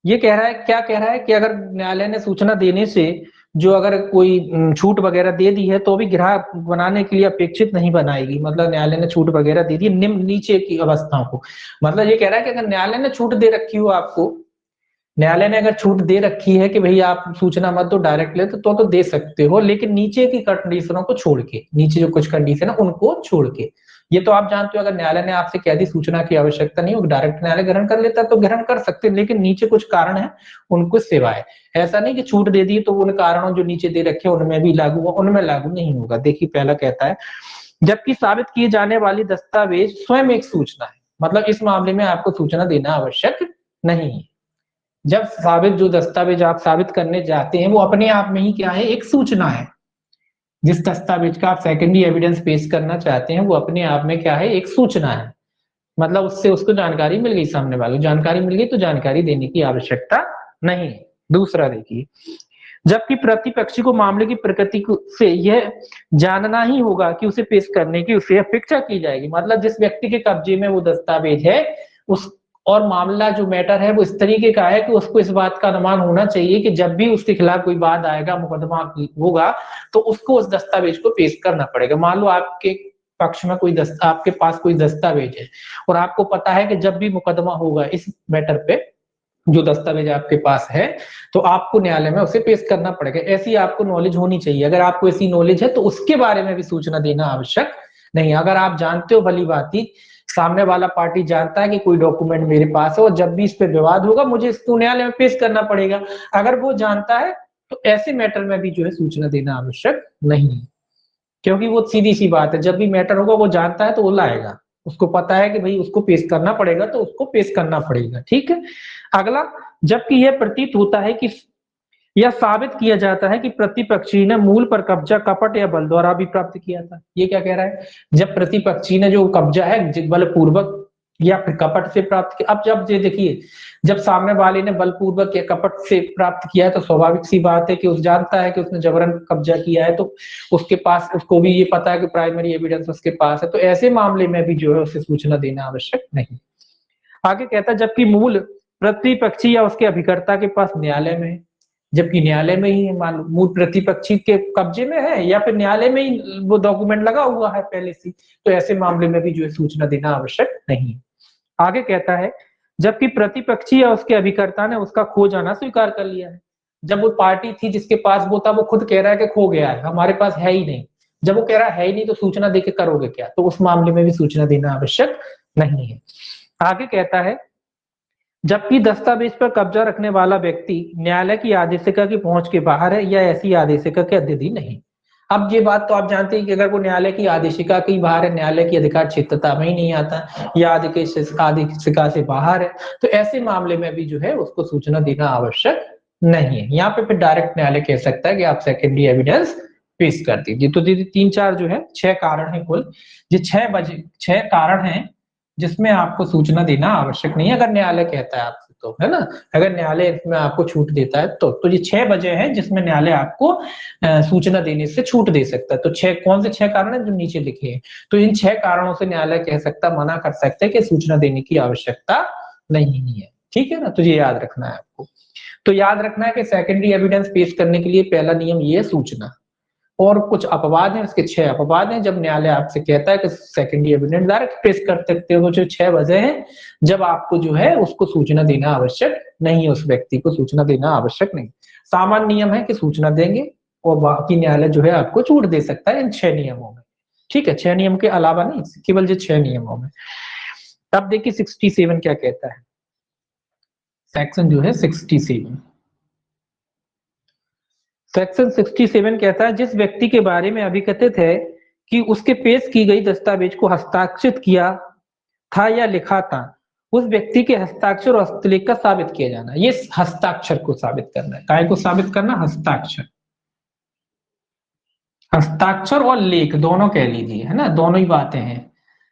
ये कह रहा है, क्या कह रहा है कि अगर न्यायालय ने सूचना देने से जो अगर कोई छूट वगैरह दे दी है तो भी ग्राह्य बनाने के लिए अपेक्षित नहीं बनाएगी। मतलब न्यायालय ने छूट वगैरह दे दी निम्न नीचे की अवस्थाओं को, मतलब ये कह रहा है कि अगर न्यायालय ने छूट दे रखी हो आपको, न्यायालय ने अगर छूट दे रखी है कि भैया आप सूचना मत दो डायरेक्ट ले, तो दे सकते हो, लेकिन नीचे की कंडीशनों को छोड़ के, नीचे जो कुछ कंडीशन है उनको छोड़ के। ये तो आप जानते हो, अगर न्यायालय ने आपसे कह दी सूचना की आवश्यकता नहीं हो, डायरेक्ट न्यायालय ग्रहण कर लेता तो ग्रहण कर सकते, लेकिन नीचे कुछ कारण है उनको सिवाय। ऐसा नहीं कि छूट दे दी तो उन कारणों जो नीचे दे रखे उनमें भी लागू हो, उनमें लागू नहीं होगा। देखिए पहला कहता है, जबकि साबित किए जाने वाली दस्तावेज स्वयं एक सूचना है, मतलब इस मामले में आपको सूचना देना आवश्यक नहीं है। जब साबित जो दस्तावेज आप साबित करने जाते हैं वो अपने आप में ही क्या है, एक सूचना है। जिस दस्तावेज का आप सेकेंडरी एविडेंस पेश करना चाहते हैं वो अपने आप में क्या है, एक सूचना है। मतलब उससे उसको जानकारी मिल गई, सामने वाले को जानकारी मिल गई तो जानकारी देने की आवश्यकता नहीं है। दूसरा देखिए, जबकि प्रतिपक्षी को मामले की प्रकृति से यह जानना ही होगा कि उसे पेश करने की उसे अपेक्षा की जाएगी। मतलब जिस व्यक्ति के कब्जे में वो दस्तावेज है उस और मामला जो मैटर है वो इस तरीके का है कि उसको इस बात का अनुमान होना चाहिए कि जब भी उसके खिलाफ कोई वाद आएगा, मुकदमा होगा, तो उसको उस दस्तावेज को पेश करना पड़ेगा। मान लो आपके पक्ष में आपके पास कोई दस्तावेज है और आपको पता है कि जब भी मुकदमा होगा इस मैटर पे, जो दस्तावेज आपके पास है, तो आपको न्यायालय में उसे पेश करना पड़ेगा। ऐसी आपको नॉलेज होनी चाहिए। अगर आपको ऐसी नॉलेज है तो उसके बारे में भी सूचना देना आवश्यक नहीं। अगर आप जानते हो भली बात ही, सामने वाला पार्टी जानता है कि कोई डॉक्यूमेंट मेरे पास है और जब भी इस पे विवाद होगा मुझे इसको न्यायालय में पेश करना पड़ेगा, अगर वो जानता है तो ऐसे मैटर में भी जो है सूचना देना आवश्यक नहीं है। क्योंकि वो सीधी सी बात है, जब भी मैटर होगा वो जानता है तो वो लाएगा, उसको पता है कि भाई उसको पेश करना पड़ेगा तो उसको पेश करना पड़ेगा, ठीक है। अगला, जबकि यह प्रतीत होता है कि यह साबित किया जाता है कि प्रतिपक्षी ने मूल पर कब्जा कपट या बल द्वारा भी प्राप्त किया था। ये क्या कह रहा है, जब प्रतिपक्षी ने जो कब्जा है बलपूर्वक या फिर कपट से प्राप्त किया। अब जब ये देखिए, जब सामने वाले ने बलपूर्वक या कपट से प्राप्त किया है तो स्वाभाविक सी बात है कि उस जानता है कि उसने जबरन कब्जा किया है, तो उसके पास, उसको भी ये पता है कि प्राइमरी एविडेंस उसके पास है, तो ऐसे मामले में भी जो है उसे सूचना देना आवश्यक नहीं। आगे कहता है, जबकि मूल प्रतिपक्षी या उसके अभिकर्ता के पास न्यायालय में है, जबकि न्यायालय में ही मान लो मूल प्रतिपक्षी के कब्जे में है या फिर न्यायालय में ही वो डॉक्यूमेंट लगा हुआ है पहले से, तो ऐसे मामले में भी जो है सूचना देना आवश्यक नहीं है। आगे कहता है, जबकि प्रतिपक्षी या उसके अभिकर्ता ने उसका खो जाना स्वीकार कर लिया है। जब वो पार्टी थी जिसके पास वो था, वो खुद कह रहा है कि खो गया है, हमारे पास है ही नहीं। जब वो कह रहा है ही नहीं तो सूचना देके करोगे क्या, तो उस मामले में भी सूचना देना आवश्यक नहीं है। आगे कहता है, जबकि दस्तावेज पर कब्जा रखने वाला व्यक्ति न्यायालय की आदेशिका की पहुंच के बाहर है या ऐसी आदेशिका के अध्ययन नहीं। अब ये बात तो आप जानते हैं कि अगर वो न्यायालय की आदेशिका के बाहर है, न्यायालय की अधिकार क्षेत्रता में ही नहीं आता या आदेशिका से बाहर है, तो ऐसे मामले में भी जो है उसको सूचना देना आवश्यक नहीं है। यहाँ पे फिर डायरेक्ट न्यायालय कह सकता है कि आप सेकेंडरी एविडेंस पेश कर दीजिए। तो दीदी 3-4 जो है 6 कारण है कुल, ये 6 कारण है जिसमें आपको सूचना देना आवश्यक नहीं है अगर न्यायालय कहता है आपसे, तो है ना। अगर न्यायालय इसमें आपको छूट देता है तो ये 6 वजह है जिसमें न्यायालय आपको सूचना देने से छूट दे सकता है। तो 6 कौन से 6 कारण है जो नीचे लिखे हैं, तो इन 6 कारणों से न्यायालय कह सकता, मना कर सकता है कि सूचना देने की आवश्यकता नहीं है। ठीक है ना, तो ये याद रखना है आपको। तो याद रखना है कि सेकेंडरी एविडेंस पेश करने के लिए पहला नियम ये है सूचना। और कुछ अपवाद हैं, इसके 6 अपवाद हैं जब न्यायालय आपसे कहता है कि सेकेंडरी एविडेंस डायरेक्ट पेश कर सकते हो। जो 6 वजह हैं जब आपको जो है उसको सूचना देना आवश्यक नहीं है, उस व्यक्ति को सूचना देना आवश्यक नहीं। सामान्य नियम है कि सूचना देंगे और बाकी न्यायालय जो है आपको छूट दे सकता है इन 6 नियमों में। ठीक है, 6 नियम के अलावा नहीं, केवल ये 6 नियमों में। अब देखिए 67 क्या कहता है, सेक्शन जो है 67, सेक्शन 67 कहता है जिस व्यक्ति के बारे में अभी कथित है कि उसके पेश की गई दस्तावेज को हस्ताक्षरित किया था या लिखा था, उस व्यक्ति के हस्ताक्षर और हस्तलेख का साबित किया जाना। ये हस्ताक्षर को साबित करना है। काय को साबित करना? हस्ताक्षर। हस्ताक्षर और लेख दोनों कह लीजिए, है ना, दोनों ही बातें हैं।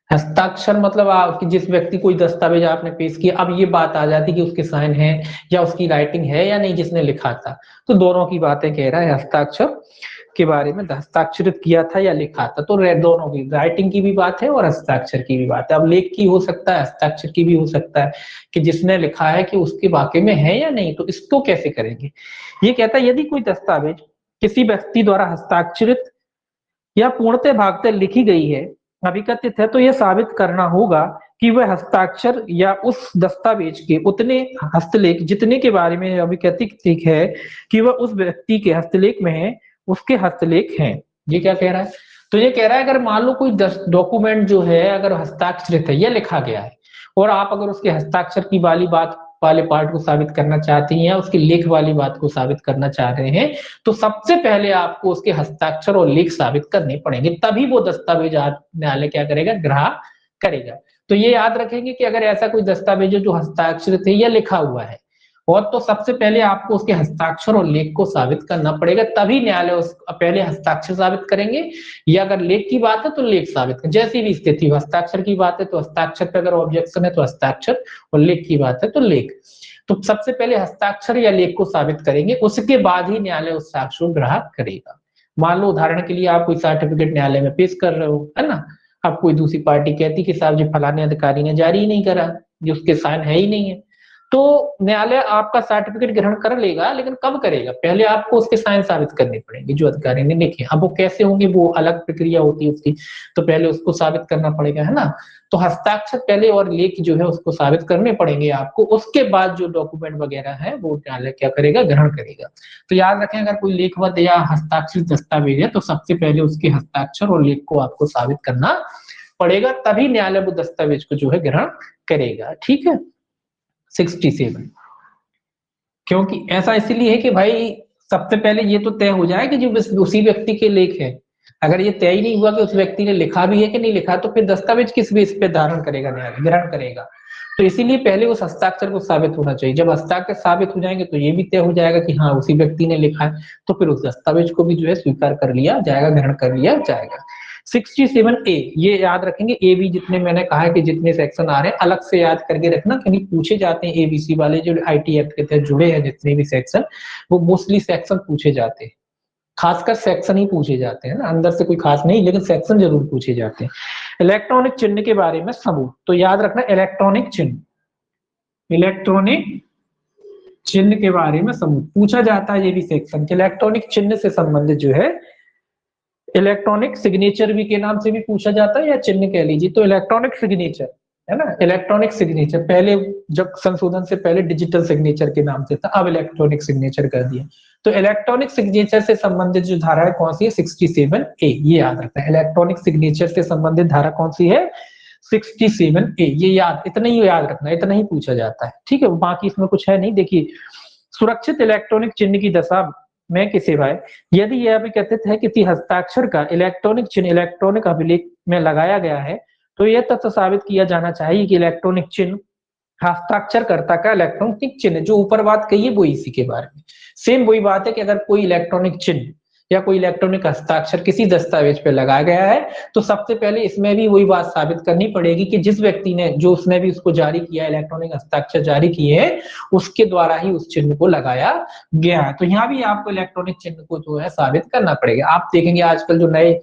हस्ताक्षर मतलब आप जिस व्यक्ति कोई दस्तावेज आपने पेश किया, अब ये बात आ जाती कि उसके साइन है या उसकी राइटिंग है या नहीं जिसने लिखा था, तो दोनों की बातें कह रहा है हस्ताक्षर के बारे में, हस्ताक्षरित किया था या लिखा था। तो दोनों की, राइटिंग की भी बात है और हस्ताक्षर की भी बात है। अब लेख की हो सकता है, हस्ताक्षर की भी हो सकता है कि जिसने लिखा है कि उसके वाकई में है या नहीं। तो इसको कैसे करेंगे? ये कहता है यदि कोई दस्तावेज किसी व्यक्ति द्वारा हस्ताक्षरित या पूर्णतः भागतः लिखी गई है, अभिकथित है, तो यह साबित करना होगा कि वह हस्ताक्षर या उस दस्तावेज के उतने हस्तलेख जितने के बारे में अभिकथित है कि वह उस व्यक्ति के हस्तलेख में है, उसके हस्तलेख हैं। ये क्या कह रहा है? तो ये कह रहा है अगर मान लो कोई डॉक्यूमेंट जो है अगर हस्ताक्षरित है या लिखा गया है, और आप अगर उसके हस्ताक्षर की वाली बात वाले पार्ट को साबित करना चाहते हैं या उसकी लेख वाली बात को साबित करना चाह रहे हैं, तो सबसे पहले आपको उसके हस्ताक्षर और लेख साबित करने पड़ेंगे, तभी वो दस्तावेज न्यायालय क्या करेगा? ग्राह्य करेगा। तो ये याद रखेंगे कि अगर ऐसा कोई दस्तावेज है जो हस्ताक्षरित है या लिखा हुआ है, और तो सबसे पहले आपको उसके हस्ताक्षर और लेख को साबित करना पड़ेगा, तभी न्यायालय उस पहले हस्ताक्षर साबित करेंगे, या अगर लेख की बात है तो लेख साबित करेंगे। जैसी भी स्थिति, हस्ताक्षर की बात है तो हस्ताक्षर पर अगर ऑब्जेक्शन है तो हस्ताक्षर, और लेख की बात है तो लेख। तो सबसे पहले हस्ताक्षर या लेख को साबित करेंगे, उसके बाद ही न्यायालय उस साक्ष्य को ग्राह्य करेगा। मान लो उदाहरण के लिए आप कोई सर्टिफिकेट न्यायालय में पेश कर रहे हो, है ना, अब कोई दूसरी पार्टी कहती कि साहब जी फलाने अधिकारी ने जारी ही नहीं करा, जो उसके साइन है ही नहीं है, तो न्यायालय आपका सर्टिफिकेट ग्रहण कर लेगा, लेकिन कब करेगा? पहले आपको उसके साइन साबित करने पड़ेंगे जो अधिकारी ने लिखे। अब वो कैसे होंगे, वो अलग प्रक्रिया होती है उसकी, तो पहले उसको साबित करना पड़ेगा, है ना। तो हस्ताक्षर पहले और लेख जो है उसको साबित करने पड़ेंगे आपको, उसके बाद जो डॉक्यूमेंट वगैरह है वो न्यायालय क्या करेगा? ग्रहण करेगा। तो याद रखें अगर कोई लेखबद्ध या हस्ताक्षरित दस्तावेज है तो सबसे पहले उसके हस्ताक्षर और लेख को आपको साबित करना पड़ेगा, तभी न्यायालय वो दस्तावेज को जो है ग्रहण करेगा। ठीक है, 67, क्योंकि ऐसा इसलिए है कि भाई सबसे पहले ये तो तय हो जाए कि जो उसी व्यक्ति के लेख है। अगर ये तय ही नहीं हुआ कि उस व्यक्ति ने लिखा भी है कि नहीं लिखा, तो फिर दस्तावेज किस बेस पे धारण करेगा न्यायालय, ग्रहण करेगा। तो इसीलिए पहले उस हस्ताक्षर को साबित होना चाहिए। जब हस्ताक्षर साबित हो जाएंगे तो ये भी तय हो जाएगा कि हाँ उसी व्यक्ति ने लिखा है, तो फिर उस दस्तावेज को भी जो है स्वीकार कर लिया जाएगा, ग्रहण कर लिया जाएगा। 67A ये याद रखेंगे। ए बी जितने मैंने कहा है कि जितने सेक्शन आ रहे हैं अलग से याद करके रखना, क्योंकि पूछे जाते हैं एबीसी वाले जो आईटी एक्ट के तहत जुड़े हैं जितने भी सेक्शन, वो मोस्टली सेक्शन पूछे जाते हैं, खासकर सेक्शन ही पूछे जाते हैं ना, अंदर से कोई खास नहीं, लेकिन सेक्शन जरूर पूछे जाते हैं। इलेक्ट्रॉनिक चिन्ह के बारे में सबूत, तो याद रखना इलेक्ट्रॉनिक चिन्ह, इलेक्ट्रॉनिक चिन्ह के बारे में सबूत पूछा जाता है। ये भी सेक्शन के इलेक्ट्रॉनिक चिन्ह से संबंधित जो है, इलेक्ट्रॉनिक सिग्नेचर भी के नाम से भी पूछा जाता है या चिन्ह कह लीजिए, तो इलेक्ट्रॉनिक सिग्नेचर है ना। इलेक्ट्रॉनिक सिग्नेचर पहले जब संशोधन से पहले डिजिटल सिग्नेचर के नाम से था, अब इलेक्ट्रॉनिक सिग्नेचर कर दिया। तो इलेक्ट्रॉनिक सिग्नेचर से संबंधित जो धारा है कौन सी है? 67A, ये याद रखना है। इलेक्ट्रॉनिक सिग्नेचर से संबंधित धारा कौन सी है? 67A, ये याद, इतना ही याद रखना, इतना ही पूछा जाता है। ठीक है, बाकी इसमें कुछ है नहीं। देखिए, सुरक्षित इलेक्ट्रॉनिक चिन्ह की दशा में के सिवाय यदि यह अभिकथित है कि हस्ताक्षर का इलेक्ट्रॉनिक चिन्ह इलेक्ट्रॉनिक अभिलेख में लगाया गया है, तो यह तथ्य साबित किया जाना चाहिए कि इलेक्ट्रॉनिक चिन्ह हस्ताक्षरकर्ता का इलेक्ट्रॉनिक चिन्ह, जो ऊपर बात कही है वो इसी के बारे में। सेम वही बात है कि अगर कोई इलेक्ट्रॉनिक चिन्ह या कोई इलेक्ट्रॉनिक हस्ताक्षर किसी दस्तावेज पे लगाया गया है तो सबसे पहले इसमें भी वही बात साबित करनी पड़ेगी कि जिस व्यक्ति ने, जो उसने भी उसको जारी किया, इलेक्ट्रॉनिक हस्ताक्षर जारी किए हैं, उसके द्वारा ही उस चिन्ह को लगाया गया है। तो यहाँ भी आपको इलेक्ट्रॉनिक चिन्ह को जो है साबित करना पड़ेगा। आप देखेंगे आजकल जो नए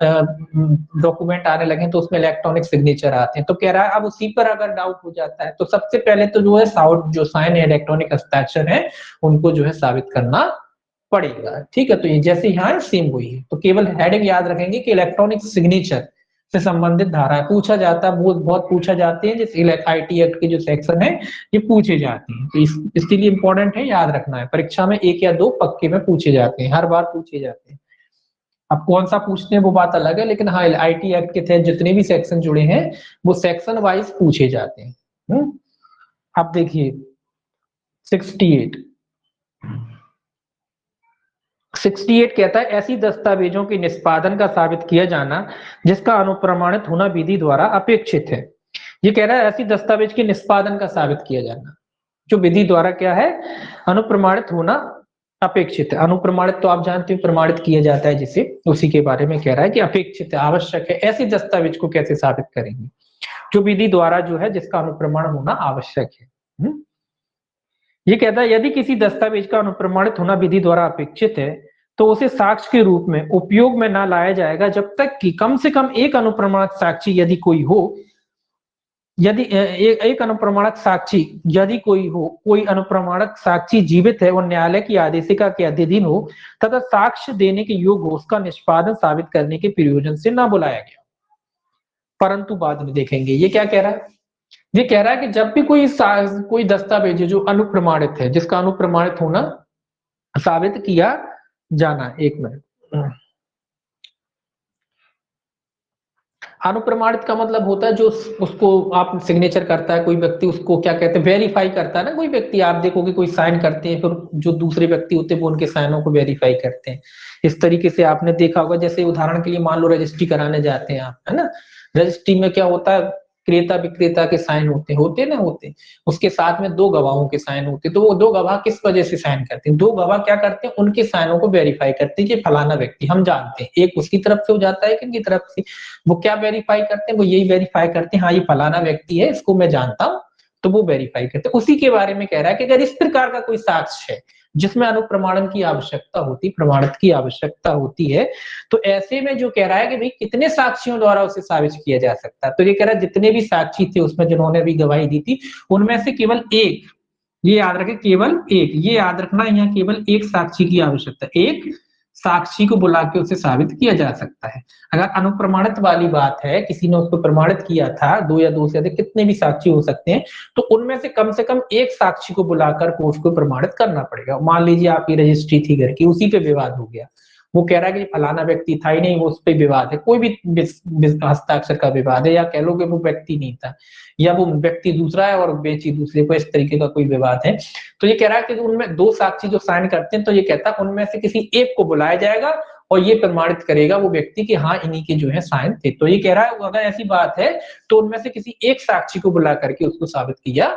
डॉक्यूमेंट आने लगे तो उसमें इलेक्ट्रॉनिक सिग्नेचर आते हैं। तो कह रहा है अब उसी पर अगर डाउट हो जाता है तो सबसे पहले तो जो है जो साइन है, इलेक्ट्रॉनिक हस्ताक्षर है, उनको जो है साबित करना पड़ेगा। ठीक है, तो ये जैसे यहाँ सेम वही है। तो केवल हेडिंग याद रखेंगे कि इलेक्ट्रॉनिक सिग्नेचर से संबंधित धारा पूछा जाता है, बहुत पूछा जाते हैं, जैसे आईटी एक्ट के जो सेक्शन है ये पूछे जाते हैं। तो इसके लिए इंपॉर्टेंट है, याद रखना है। परीक्षा में 1 या 2 पक्के में पूछे जाते हैं, हर बार पूछे जाते हैं। अब कौन सा पूछते हैं वो बात अलग है, लेकिन हाँ आईटी एक्ट के तहत जितने भी सेक्शन जुड़े हैं वो सेक्शन वाइज पूछे जाते हैं। अब देखिए 68 कहता है ऐसी दस्तावेजों के निष्पादन का साबित किया जाना जिसका अनुप्रमाणित होना विधि द्वारा अपेक्षित है। ये कह रहा है ऐसी दस्तावेज के निष्पादन का साबित किया जाना जो विधि द्वारा क्या है, अनुप्रमाणित होना अपेक्षित है। अनुप्रमाणित तो आप जानते हो प्रमाणित किया जाता है जिसे, उसी के बारे में कह रहा है कि अपेक्षित है, आवश्यक है। ऐसी दस्तावेज को कैसे साबित करेंगे, जो विधि द्वारा जो है जिसका अनुप्रमाण होना आवश्यक है। ये कहता है यदि किसी दस्तावेज का अनुप्रमाणित होना विधि द्वारा अपेक्षित है तो उसे साक्ष्य के रूप में उपयोग में न लाया जाएगा जब तक कि कम से कम एक अनुप्रमाणित साक्षी यदि कोई हो, यदि एक अनुप्रमाणक साक्षी यदि कोई हो, कोई अनुप्रमाणक साक्षी जीवित है और न्यायालय की आदेशिका के अधीन हो तथा साक्ष्य देने के योग्य हो, उसका निष्पादन साबित करने के प्रयोजन से न बुलाया गया। परंतु बाद में देखेंगे ये क्या कह रहा है। ये कह रहा है कि जब भी कोई दस्तावेज है जो अनुप्रमाणित है, जिसका अनुप्रमाणित होना साबित किया जाना, एक मिनट, अनुप्रमाणित का मतलब होता है जो उसको आप सिग्नेचर करता है कोई व्यक्ति, उसको क्या कहते हैं, वेरीफाई करता है ना कोई व्यक्ति। आप देखोगे कोई साइन करते हैं, फिर जो दूसरे व्यक्ति होते हैं वो उनके साइनों को वेरीफाई करते हैं। इस तरीके से आपने देखा होगा, जैसे उदाहरण के लिए मान लो रजिस्ट्री कराने जाते हैं आप, है ना। रजिस्ट्री में क्या होता है, क्रेता विक्रेता के साइन होते। उसके साथ में 2 गवाहों के साइन होते। तो वो 2 गवाह किस वजह से साइन करते हैं, 2 गवाह क्या करते हैं, उनके साइनों को वेरीफाई करते हैं कि फलाना व्यक्ति, हम जानते हैं, एक उसकी तरफ से हो जाता है, किनकी तरफ से, वो क्या वेरीफाई करते हैं, वो यही वेरीफाई करते हैं, हाँ ये फलाना व्यक्ति है, इसको मैं जानता हूँ, तो वो वेरीफाई करते हैं। उसी के बारे में कह रहा है कि अगर इस प्रकार का कोई साक्ष्य है जिसमें अनुप्रमाणन की आवश्यकता होती, प्रमाणित की आवश्यकता होती है, तो ऐसे में जो कह रहा है कि भाई कितने साक्षियों द्वारा उसे साबित किया जा सकता है। तो ये कह रहा है जितने भी साक्षी थे उसमें जिन्होंने भी गवाही दी थी, उनमें से केवल एक, ये याद रखें, केवल एक, ये याद रखना, यहाँ केवल एक साक्षी की आवश्यकता, एक साक्षी को बुला के उसे साबित किया जा सकता है। अगर अनुप्रमाणित वाली बात है, किसी ने उसको प्रमाणित किया था, 2 या 2 से अधिक कितने भी साक्षी हो सकते हैं, तो उनमें से कम एक साक्षी को बुलाकर कोर्ट को प्रमाणित करना पड़ेगा। मान लीजिए आपकी रजिस्ट्री थी घर की, उसी पे विवाद हो गया, वो कह रहा है कि फलाना व्यक्ति था ही नहीं, वो उस पर विवाद है, कोई भी हस्ताक्षर का विवाद है, या कह लो कि वो व्यक्ति नहीं था, या वो व्यक्ति दूसरा है और बेची दूसरे को, इस तरीके का कोई विवाद है। तो ये कह रहा है कि उनमें 2 साक्षी जो साइन करते हैं, तो ये कहता है उनमें से किसी एक को बुलाया जाएगा और ये प्रमाणित करेगा वो व्यक्ति कि हाँ इन्हीं के जो है साइन थे। तो ये कह रहा है अगर ऐसी बात है तो उनमें से किसी एक साक्षी को बुला करके उसको साबित किया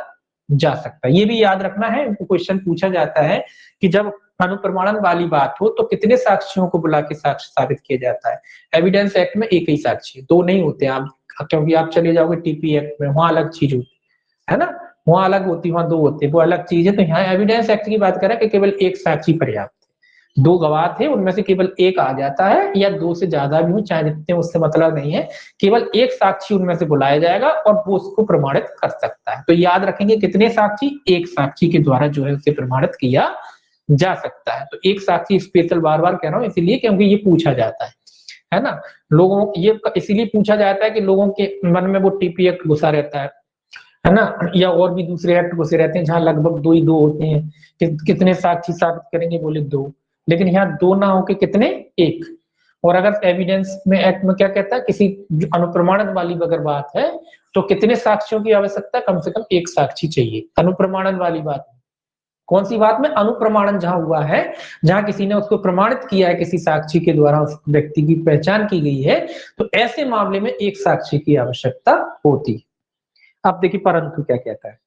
जा सकता है। ये भी याद रखना है, क्वेश्चन पूछा जाता है कि जब अनुप्रमाणन वाली बात हो तो कितने साक्षियों को बुला के साक्ष्य साबित किया जाता है। एविडेंस एक्ट में एक ही साक्षी, 2 नहीं होते आप, क्योंकि आप चले जाओगे टीपी एक्ट में, वहां अलग चीज होती है ना, वहां अलग होती, वहां 2 होते, वो अलग चीज है। तो यहाँ एविडेंस एक्ट की बात करें कि केवल एक साक्षी पर्याप्त है, 2 गवाह थे उनमें से केवल एक आ जाता है, या 2 से ज्यादा भी हो, चाहे जितने, उससे मतलब नहीं है, केवल एक साक्षी उनमें से बुलाया जाएगा और वो उसको प्रमाणित कर सकता है। तो याद रखेंगे कितने साक्षी, एक साक्षी के द्वारा जो है उसे प्रमाणित किया जा सकता है। तो एक साक्षी स्पेशल बार बार कह रहा हूँ इसलिए क्योंकि ये पूछा जाता है ना, लोगों, ये इसीलिए पूछा जाता है कि लोगों के मन में वो टीपी एक्ट घुसा रहता है ना, या और भी दूसरे एक्ट घुसे रहते हैं जहां लगभग 2 ही 2 होते हैं कि कितने साक्षी साबित करेंगे, बोले 2, लेकिन यहाँ 2 ना होके कितने, एक। और अगर एविडेंस में एक्ट में क्या कहता है, किसी अनुप्रमाणन वाली अगर बात है तो कितने साक्षियों की आवश्यकता, कम से कम एक साक्षी चाहिए। अनुप्रमाणन वाली बात, कौन सी बात में, अनुप्रमाणन जहां हुआ है, जहां किसी ने उसको प्रमाणित किया है, किसी साक्षी के द्वारा उस व्यक्ति की पहचान की गई है, तो ऐसे मामले में एक साक्षी की आवश्यकता होती है। अब देखिए परंतु क्या कहता है,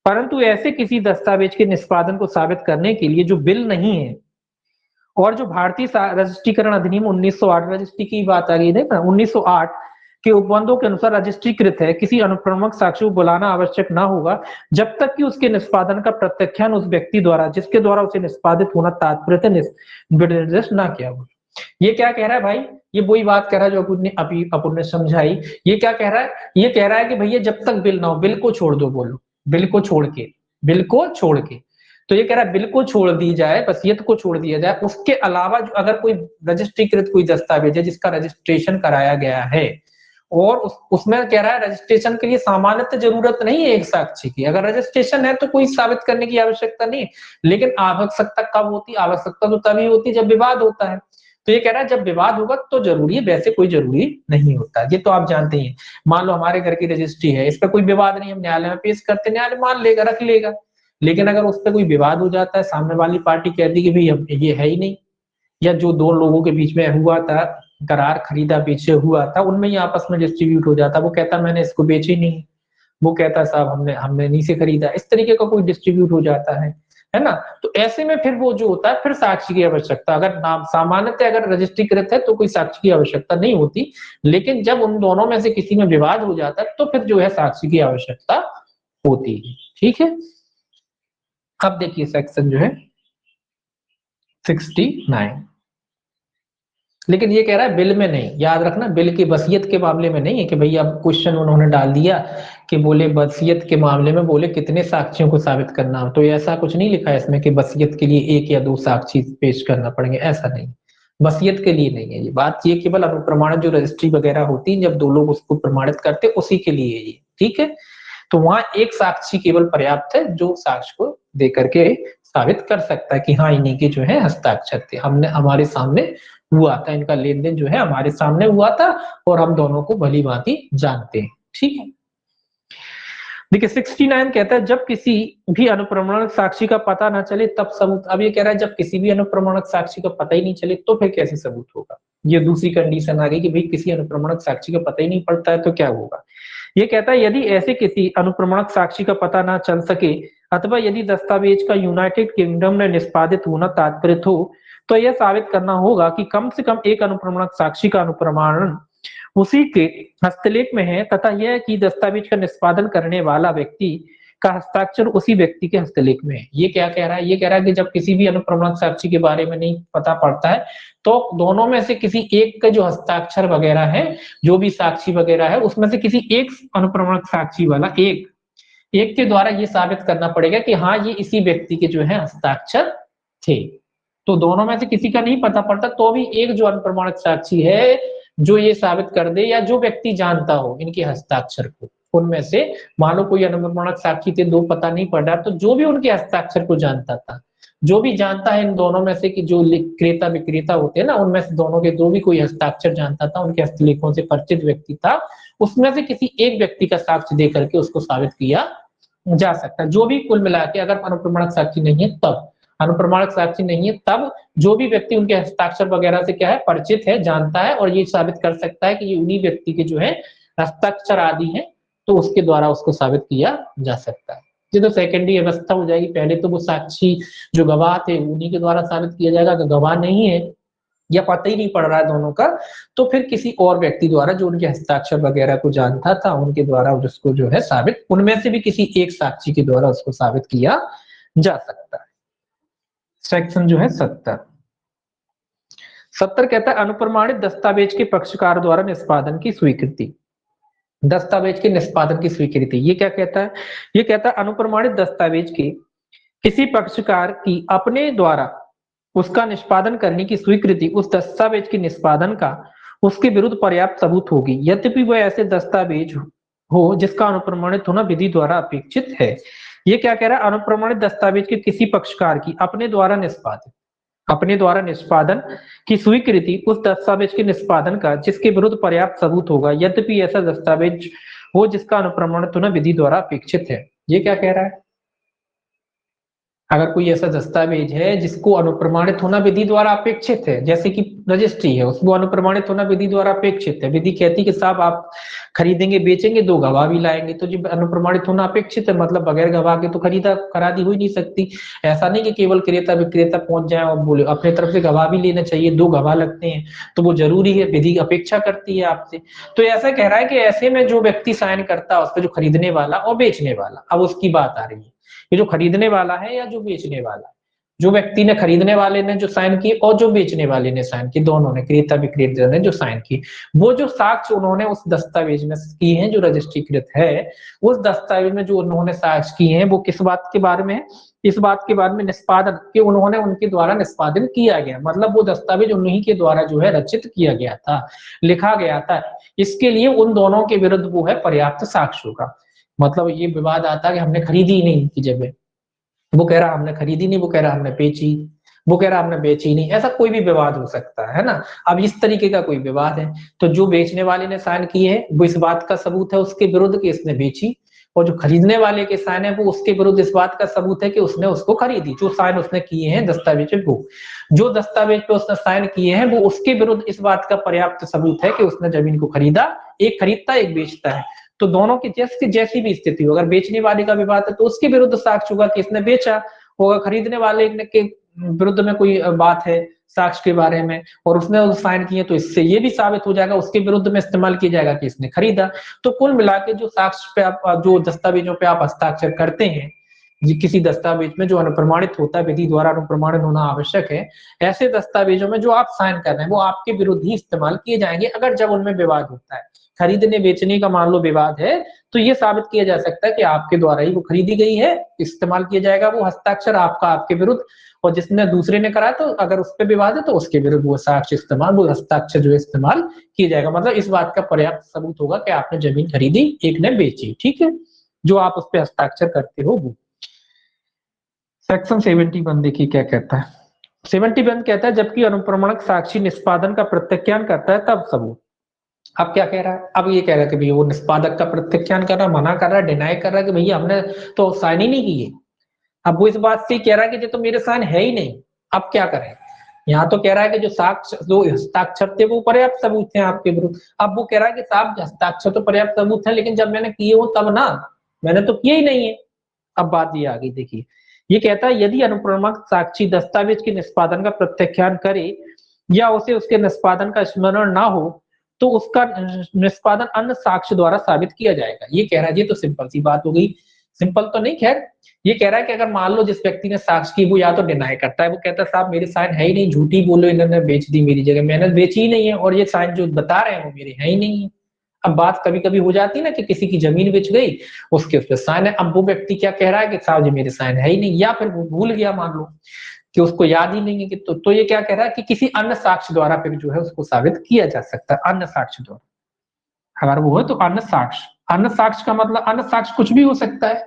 परंतु ऐसे किसी दस्तावेज के निष्पादन को साबित करने के लिए जो बिल नहीं है और जो भारतीय रजिस्ट्रीकरण अधिनियम 1908 रजिस्ट्री की बात आ गई है ना, 1908 के उपबंधों के अनुसार रजिस्ट्रीकृत है, किसी अनुप्रमाणक साक्षी को बुलाना आवश्यक ना होगा जब तक कि उसके निष्पादन का प्रत्याख्यान उस व्यक्ति द्वारा जिसके द्वारा उसे निष्पादित होना तात्पर्य निर्दिष्ट ना किया हो। ये क्या कह रहा है भाई, ये वही बात कह रहा है जो अपन ने समझाई। ये क्या कह रहा है, ये कह रहा है कि भैया जब तक बिल ना हो, बिल को छोड़ दो, बोलो बिल को छोड़ के, बिल को छोड़ के। तो ये कह रहा है बिल को छोड़ दी जाए, वसीयत को छोड़ दिया जाए, उसके अलावा जो अगर कोई रजिस्ट्रीकृत कोई दस्तावेज है जिसका रजिस्ट्रेशन कराया गया है और उसमें कह रहा है रजिस्ट्रेशन के लिए सामान्यतः जरूरत नहीं है एक साक्षी की, अगर रजिस्ट्रेशन है तो कोई साबित करने की आवश्यकता नहीं है। लेकिन आवश्यकता कब होती, आवश्यकता तो तभी होती जब विवाद होता है। तो ये कह रहा है जब विवाद होगा तो जरूरी है, वैसे कोई जरूरी नहीं होता। ये तो आप जानते हैं, मान लो हमारे घर की रजिस्ट्री है, इस पर कोई विवाद नहीं, हम न्यायालय में पेश करते, न्यायालय मान लेगा, रख लेगा। लेकिन अगर उस पर कोई विवाद हो जाता है, सामने वाली पार्टी कहती कि भाई ये है ही नहीं, या जो दो लोगों के बीच में हुआ था करार खरीदा बेचे हुआ था, उनमें ही आपस में डिस्ट्रीब्यूट हो जाता, वो कहता मैंने इसको बेची नहीं, वो कहता साहब हमने हमने नहीं से खरीदा, इस तरीके का कोई डिस्ट्रीब्यूट हो जाता है ना। तो ऐसे में फिर वो जो होता है फिर साक्षी की आवश्यकता, अगर नाम सामान्यतः अगर रजिस्ट्रीकृत है तो कोई साक्षी की आवश्यकता नहीं होती, लेकिन जब उन दोनों में से किसी में विवाद हो जाता है तो फिर जो है साक्षी की आवश्यकता होती है। ठीक है, अब देखिए सेक्शन जो है 69, लेकिन ये कह रहा है बिल में नहीं, याद रखना बिल की वसीयत के मामले में नहीं है कि भैया अब क्वेश्चन उन्होंने डाल दिया कि बोले वसीयत के मामले में बोले कितने साक्षियों को साबित करना हो, तो ऐसा कुछ नहीं लिखा है इसमें कि वसीयत के लिए एक या दो साक्षी पेश करना पड़ेंगे, ऐसा नहीं, वसीयत के लिए नहीं है ये बात। ये केवल अनुप्रमाणित जो रजिस्ट्री वगैरह होती है जब दो लोग उसको प्रमाणित करते उसी के लिए ये, ठीक है। तो वहां एक साक्षी केवल पर्याप्त है जो साक्ष्य को दे करके साबित कर सकता है कि हाँ इन्हीं के जो है हस्ताक्षर थे, हमने हमारे सामने हुआ था, इनका लेन देन जो है हमारे सामने हुआ था और हम दोनों को भली भांति जानते हैं। ठीक है, देखिए 69 कहता है जब किसी भी अनुप्रमाणक साक्षी का पता ना चले तब सबूत। अब ये कह रहा है जब किसी भी अनुप्रमाणक साक्षी का पता ही नहीं चले तो फिर कैसे सबूत होगा। ये दूसरी कंडीशन आ गई कि भाई किसी अनुप्रमाणक साक्षी का पता ही नहीं पड़ता है तो क्या होगा। ये कहता है यदि ऐसे किसी अनुप्रमाणक साक्षी का पता ना चल सके अथवा यदि दस्तावेज का यूनाइटेड किंगडम में निष्पादित होना तात्पर्य हो तो यह साबित करना होगा कि कम से कम एक अनुप्रमाणक साक्षी का अनुप्रमाणन उसी के हस्तलेख में है तथा यह कि दस्तावेज का निष्पादन करने वाला व्यक्ति का हस्ताक्षर उसी व्यक्ति के हस्तलेख में है। ये क्या कह रहा है, ये कह रहा है कि जब किसी भी अनुप्रमाणक साक्षी के बारे में नहीं पता पड़ता है तो दोनों में से किसी एक का जो हस्ताक्षर वगैरह है, जो भी साक्षी वगैरह है उसमें से किसी एक अनुप्रमाणक साक्षी वाला एक के द्वारा ये साबित करना पड़ेगा कि हाँ ये इसी व्यक्ति के जो है हस्ताक्षर थे। तो दोनों में से किसी का नहीं पता पड़ता तो भी एक जो अनुप्रमाणक साक्षी है जो ये साबित कर दे या जो व्यक्ति जानता हो इनके हस्ताक्षर को, उनमें से मान लो कोई अनुप्रमाणक साक्षी थे, दो पता नहीं पड़ रहा तो जो भी उनके हस्ताक्षर को जानता था, जो भी जानता है इन दोनों में से कि जो क्रेता विक्रेता होते हैं ना उनमें से दोनों के जो भी कोई हस्ताक्षर जानता था, उनके हस्तलेखों से परिचित व्यक्ति था, उसमें से किसी एक व्यक्ति का साक्ष्य दे करके उसको साबित किया जा सकता है। जो भी कुल मिला के अगर अनुप्रमाणक साक्षी नहीं है तब, अनुप्रमाणक साक्षी नहीं है तब जो भी व्यक्ति उनके हस्ताक्षर वगैरह से क्या है परिचित है, जानता है और ये साबित कर सकता है कि ये उन्हीं व्यक्ति के जो है हस्ताक्षर आदि है तो उसके द्वारा उसको साबित किया जा सकता है। ये तो सेकेंडरी अवस्था हो जाएगी, पहले तो वो साक्षी जो गवाह थे उन्हीं के द्वारा साबित किया जाएगा। अगर गवाह नहीं है या पता ही नहीं पड़ रहा है दोनों का तो फिर किसी और व्यक्ति द्वारा जो उनके हस्ताक्षर वगैरह को जानता था उनके द्वारा उसको जो है साबित, उनमें से भी किसी एक साक्षी के द्वारा उसको साबित किया जा सकता है। सेक्शन जो है 70 कहता है अनुप्रमाणित दस्तावेज के पक्षकार द्वारा निष्पादन की स्वीकृति। दस्तावेज के निष्पादन की स्वीकृति, ये क्या कहता है, ये कहता है अनुप्रमाणित दस्तावेज के किसी पक्षकार की अपने द्वारा उसका निष्पादन करने की स्वीकृति उस दस्तावेज के निष्पादन का उसके विरुद्ध पर्याप्त सबूत होगी यद्यपि वह ऐसे दस्तावेज हो जिसका अनुप्रमाणित होना विधि द्वारा अपेक्षित है। ये क्या कह रहा है, अनुप्रमाणित दस्तावेज के किसी पक्षकार की अपने द्वारा निष्पादन की स्वीकृति उस दस्तावेज के निष्पादन का जिसके विरुद्ध पर्याप्त सबूत होगा यद्यपि ऐसा दस्तावेज हो जिसका अनुप्रमाणित होना विधि द्वारा अपेक्षित है। ये क्या कह रहा है, अगर कोई ऐसा दस्तावेज है जिसको अनुप्रमाणित होना विधि द्वारा अपेक्षित है, जैसे कि रजिस्ट्री है, उसको अनुप्रमाणित होना विधि द्वारा अपेक्षित है। विधि कहती है कि साहब आप खरीदेंगे बेचेंगे, 2 गवाह भी लाएंगे, तो जी अनुप्रमाणित होना अपेक्षित है, मतलब बगैर गवाह के तो खरीदा खरादी हो ही नहीं सकती। ऐसा नहीं कि केवल क्रेता विक्रेता पहुंच जाए और बोले, अपने तरफ से गवाह भी लेना चाहिए, 2 गवाह लगते हैं तो वो जरूरी है, विधि अपेक्षा करती है आपसे। तो ऐसा कह रहा है कि ऐसे में जो व्यक्ति साइन करता है उस पर, जो खरीदने वाला और बेचने वाला, अब उसकी बात आ रही है, ये जो खरीदने वाला है या जो बेचने वाला है, जो व्यक्ति ने, खरीदने वाले ने जो साइन की और जो बेचने वाले ने साइन की, दोनों ने, क्रेता विक्रेता ने जो साइन की, वो जो साक्ष्य उन्होंने उस दस्तावेज में किए हैं जो रजिस्ट्रीकृत है, उस दस्तावेज में जो उन्होंने साक्ष्य किए हैं वो किस बात के बारे में है? इस बात के बारे में निष्पादन के, उन्होंने उनके द्वारा निष्पादन किया गया, मतलब वो दस्तावेज उन्हीं के द्वारा जो है रचित किया गया था, लिखा गया था। इसके लिए उन दोनों के विरुद्ध वो है पर्याप्त साक्ष्य होगा। मतलब ये विवाद आता है कि हमने खरीदी ही नहीं इनकी जगह, वो कह रहा हमने खरीदी नहीं, वो कह रहा हमने बेची, वो कह रहा हमने बेची नहीं, ऐसा कोई भी विवाद हो सकता है ना। अब इस तरीके का कोई विवाद है तो जो बेचने वाले ने साइन किए हैं वो इस बात का सबूत है उसके विरुद्ध कि इसने बेची, और जो खरीदने वाले के साइन है वो उसके विरुद्ध इस बात का सबूत है कि उसने उसको खरीदी। जो साइन उसने किए हैं दस्तावेज पे, वो जो दस्तावेज पे उसने साइन किए हैं वो उसके विरुद्ध इस बात का पर्याप्त सबूत है कि उसने जमीन को खरीदा, एक खरीदता एक बेचता है। तो दोनों की जैसी भी स्थिति हो, अगर बेचने वाले का विवाद है तो उसके विरुद्ध साक्ष्य होगा कि इसने बेचा होगा, खरीदने वाले के विरुद्ध में कोई बात है साक्ष्य के बारे में और उसने साइन किए तो इससे ये भी साबित हो जाएगा, उसके विरुद्ध में इस्तेमाल किया जाएगा कि इसने खरीदा। तो कुल मिला के जो साक्ष्य पे आप, जो दस्तावेजों पे आप हस्ताक्षर करते हैं, किसी दस्तावेज में जो अनुप्रमाणित होता है, विधि द्वारा अनुप्रमाणित होना आवश्यक है, ऐसे दस्तावेजों में जो आप साइन कर रहे हैं वो आपके विरुद्ध ही इस्तेमाल किए जाएंगे। अगर जब उनमें विवाद होता है, खरीदने बेचने का मान लो विवाद है, तो ये साबित किया जा सकता है कि आपके द्वारा ही वो खरीदी गई है, इस्तेमाल किया जाएगा वो हस्ताक्षर आपका आपके विरुद्ध, और जिसने दूसरे ने करा तो अगर उस पर विवाद है तो उसके विरुद्ध वो साक्ष्य इस्तेमाल, वो हस्ताक्षर जो इस्तेमाल किया जाएगा। मतलब इस बात का पर्याप्त सबूत होगा कि आपने जमीन खरीदी, एक ने बेची, ठीक है, जो आप उस पर हस्ताक्षर करते हो वो। सेक्शन 71 देखिए क्या कहता है। 71 कहता है जबकि अनुप्रमाणक साक्षी निष्पादन का प्रत्याख्यान करता है तब सबूत। अब क्या कह रहा है, अब ये कह रहा है कि भैया वो निष्पादक का प्रत्याख्यान कर रहा है, मना कर रहा है, डिनाई कर रहा है कि भैया हमने तो साइन ही नहीं किए। अब वो इस बात से कह रहा है कि जो तो मेरे साइन है ही नहीं। अब क्या करें, यहाँ तो कह रहा है कि जो साक्ष्य, जो हस्ताक्षर थे वो पर्याप्त सबूत थे आपके विरुद्ध। अब वो कह रहा है कि साहब हस्ताक्षर तो पर्याप्त सबूत है, लेकिन जब मैंने किए हो तब ना, मैंने तो किए ही नहीं है। अब बात ये आ गई, देखिए ये कहता है यदि अनुप्रमाणक साक्षी दस्तावेज के निष्पादन का प्रत्याख्यान करे या उसे उसके निष्पादन का स्मरण ना हो तो उसका निष्पादन अन्य साक्ष्य द्वारा साबित किया जाएगा। ये कह रहा है, ये तो सिंपल सी बात हो गई। सिंपल तो नहीं, खैर ये कह रहा है कि अगर मान लो जिस व्यक्ति ने साक्ष्य की वो या तो डिनाई करता है, वो कहता है साहब मेरे साइन है ही नहीं, झूठी बोलो, इन्होंने बेच दी मेरी जगह, मैंने बेची ही नहीं है, और ये साइन जो बता रहे हैं वो मेरे है ही नहीं है। अब बात कभी कभी हो जाती है ना कि किसी की जमीन बेच गई, उसके उस पर साइन है, अब वो व्यक्ति क्या कह रहा है कि साहब जी मेरे साइन है ही नहीं, या फिर वो भूल गया, मान लो कि उसको याद ही नहीं है कि तो ये क्या कह रहा है कि किसी अन्य साक्ष्य द्वारा फिर जो है उसको साबित किया जा सकता है, अन्य साक्ष्य द्वारा। अगर वो है तो अन्य साक्ष्य, अन्य साक्ष्य का मतलब अन्य साक्ष्य कुछ भी हो सकता है,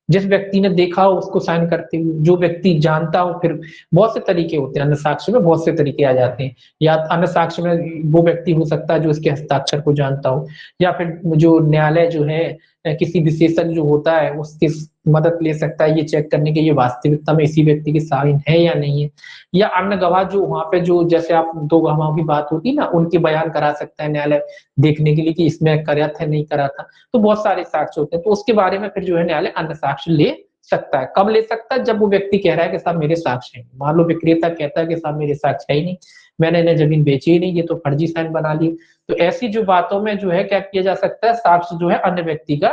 जिस व्यक्ति ने देखा हो उसको साइन करते हुए, जो व्यक्ति जानता हो, फिर बहुत से तरीके होते हैं अन्य साक्ष्य में, बहुत से तरीके आ जाते हैं। या अन्य साक्ष्य में वो व्यक्ति हो सकता है जो इसके हस्ताक्षर को जानता हो, या फिर जो न्यायालय जो है किसी विशेषज्ञ जो होता है उसकी मदद ले सकता है ये चेक करने के ये वास्तविकता में इसी व्यक्ति की साइन है या नहीं है। या अन्य गवाह जो वहां पे, जो जैसे आप 2 गवाहों की बात होती ना, उनके बयान करा सकता है न्यायालय देखने के लिए कि इसमें करा था नहीं करा था। तो बहुत सारे साक्ष्य होते हैं, तो उसके बारे में फिर जो है न्यायालय अन्य साक्ष्य ले सकता है। कब ले सकता है, जब वो व्यक्ति कह रहा है कि साहब मेरे साक्ष्य है, मान लो विक्रेता कहता है कि साहब मेरे साक्ष्य है ही नहीं, मैंने इन्हें जमीन बेची ही नहीं, ये तो फर्जी साइन बना ली। तो ऐसी जो बातों में जो है क्या किया जा सकता है, साक्ष्य जो है अन्य व्यक्ति का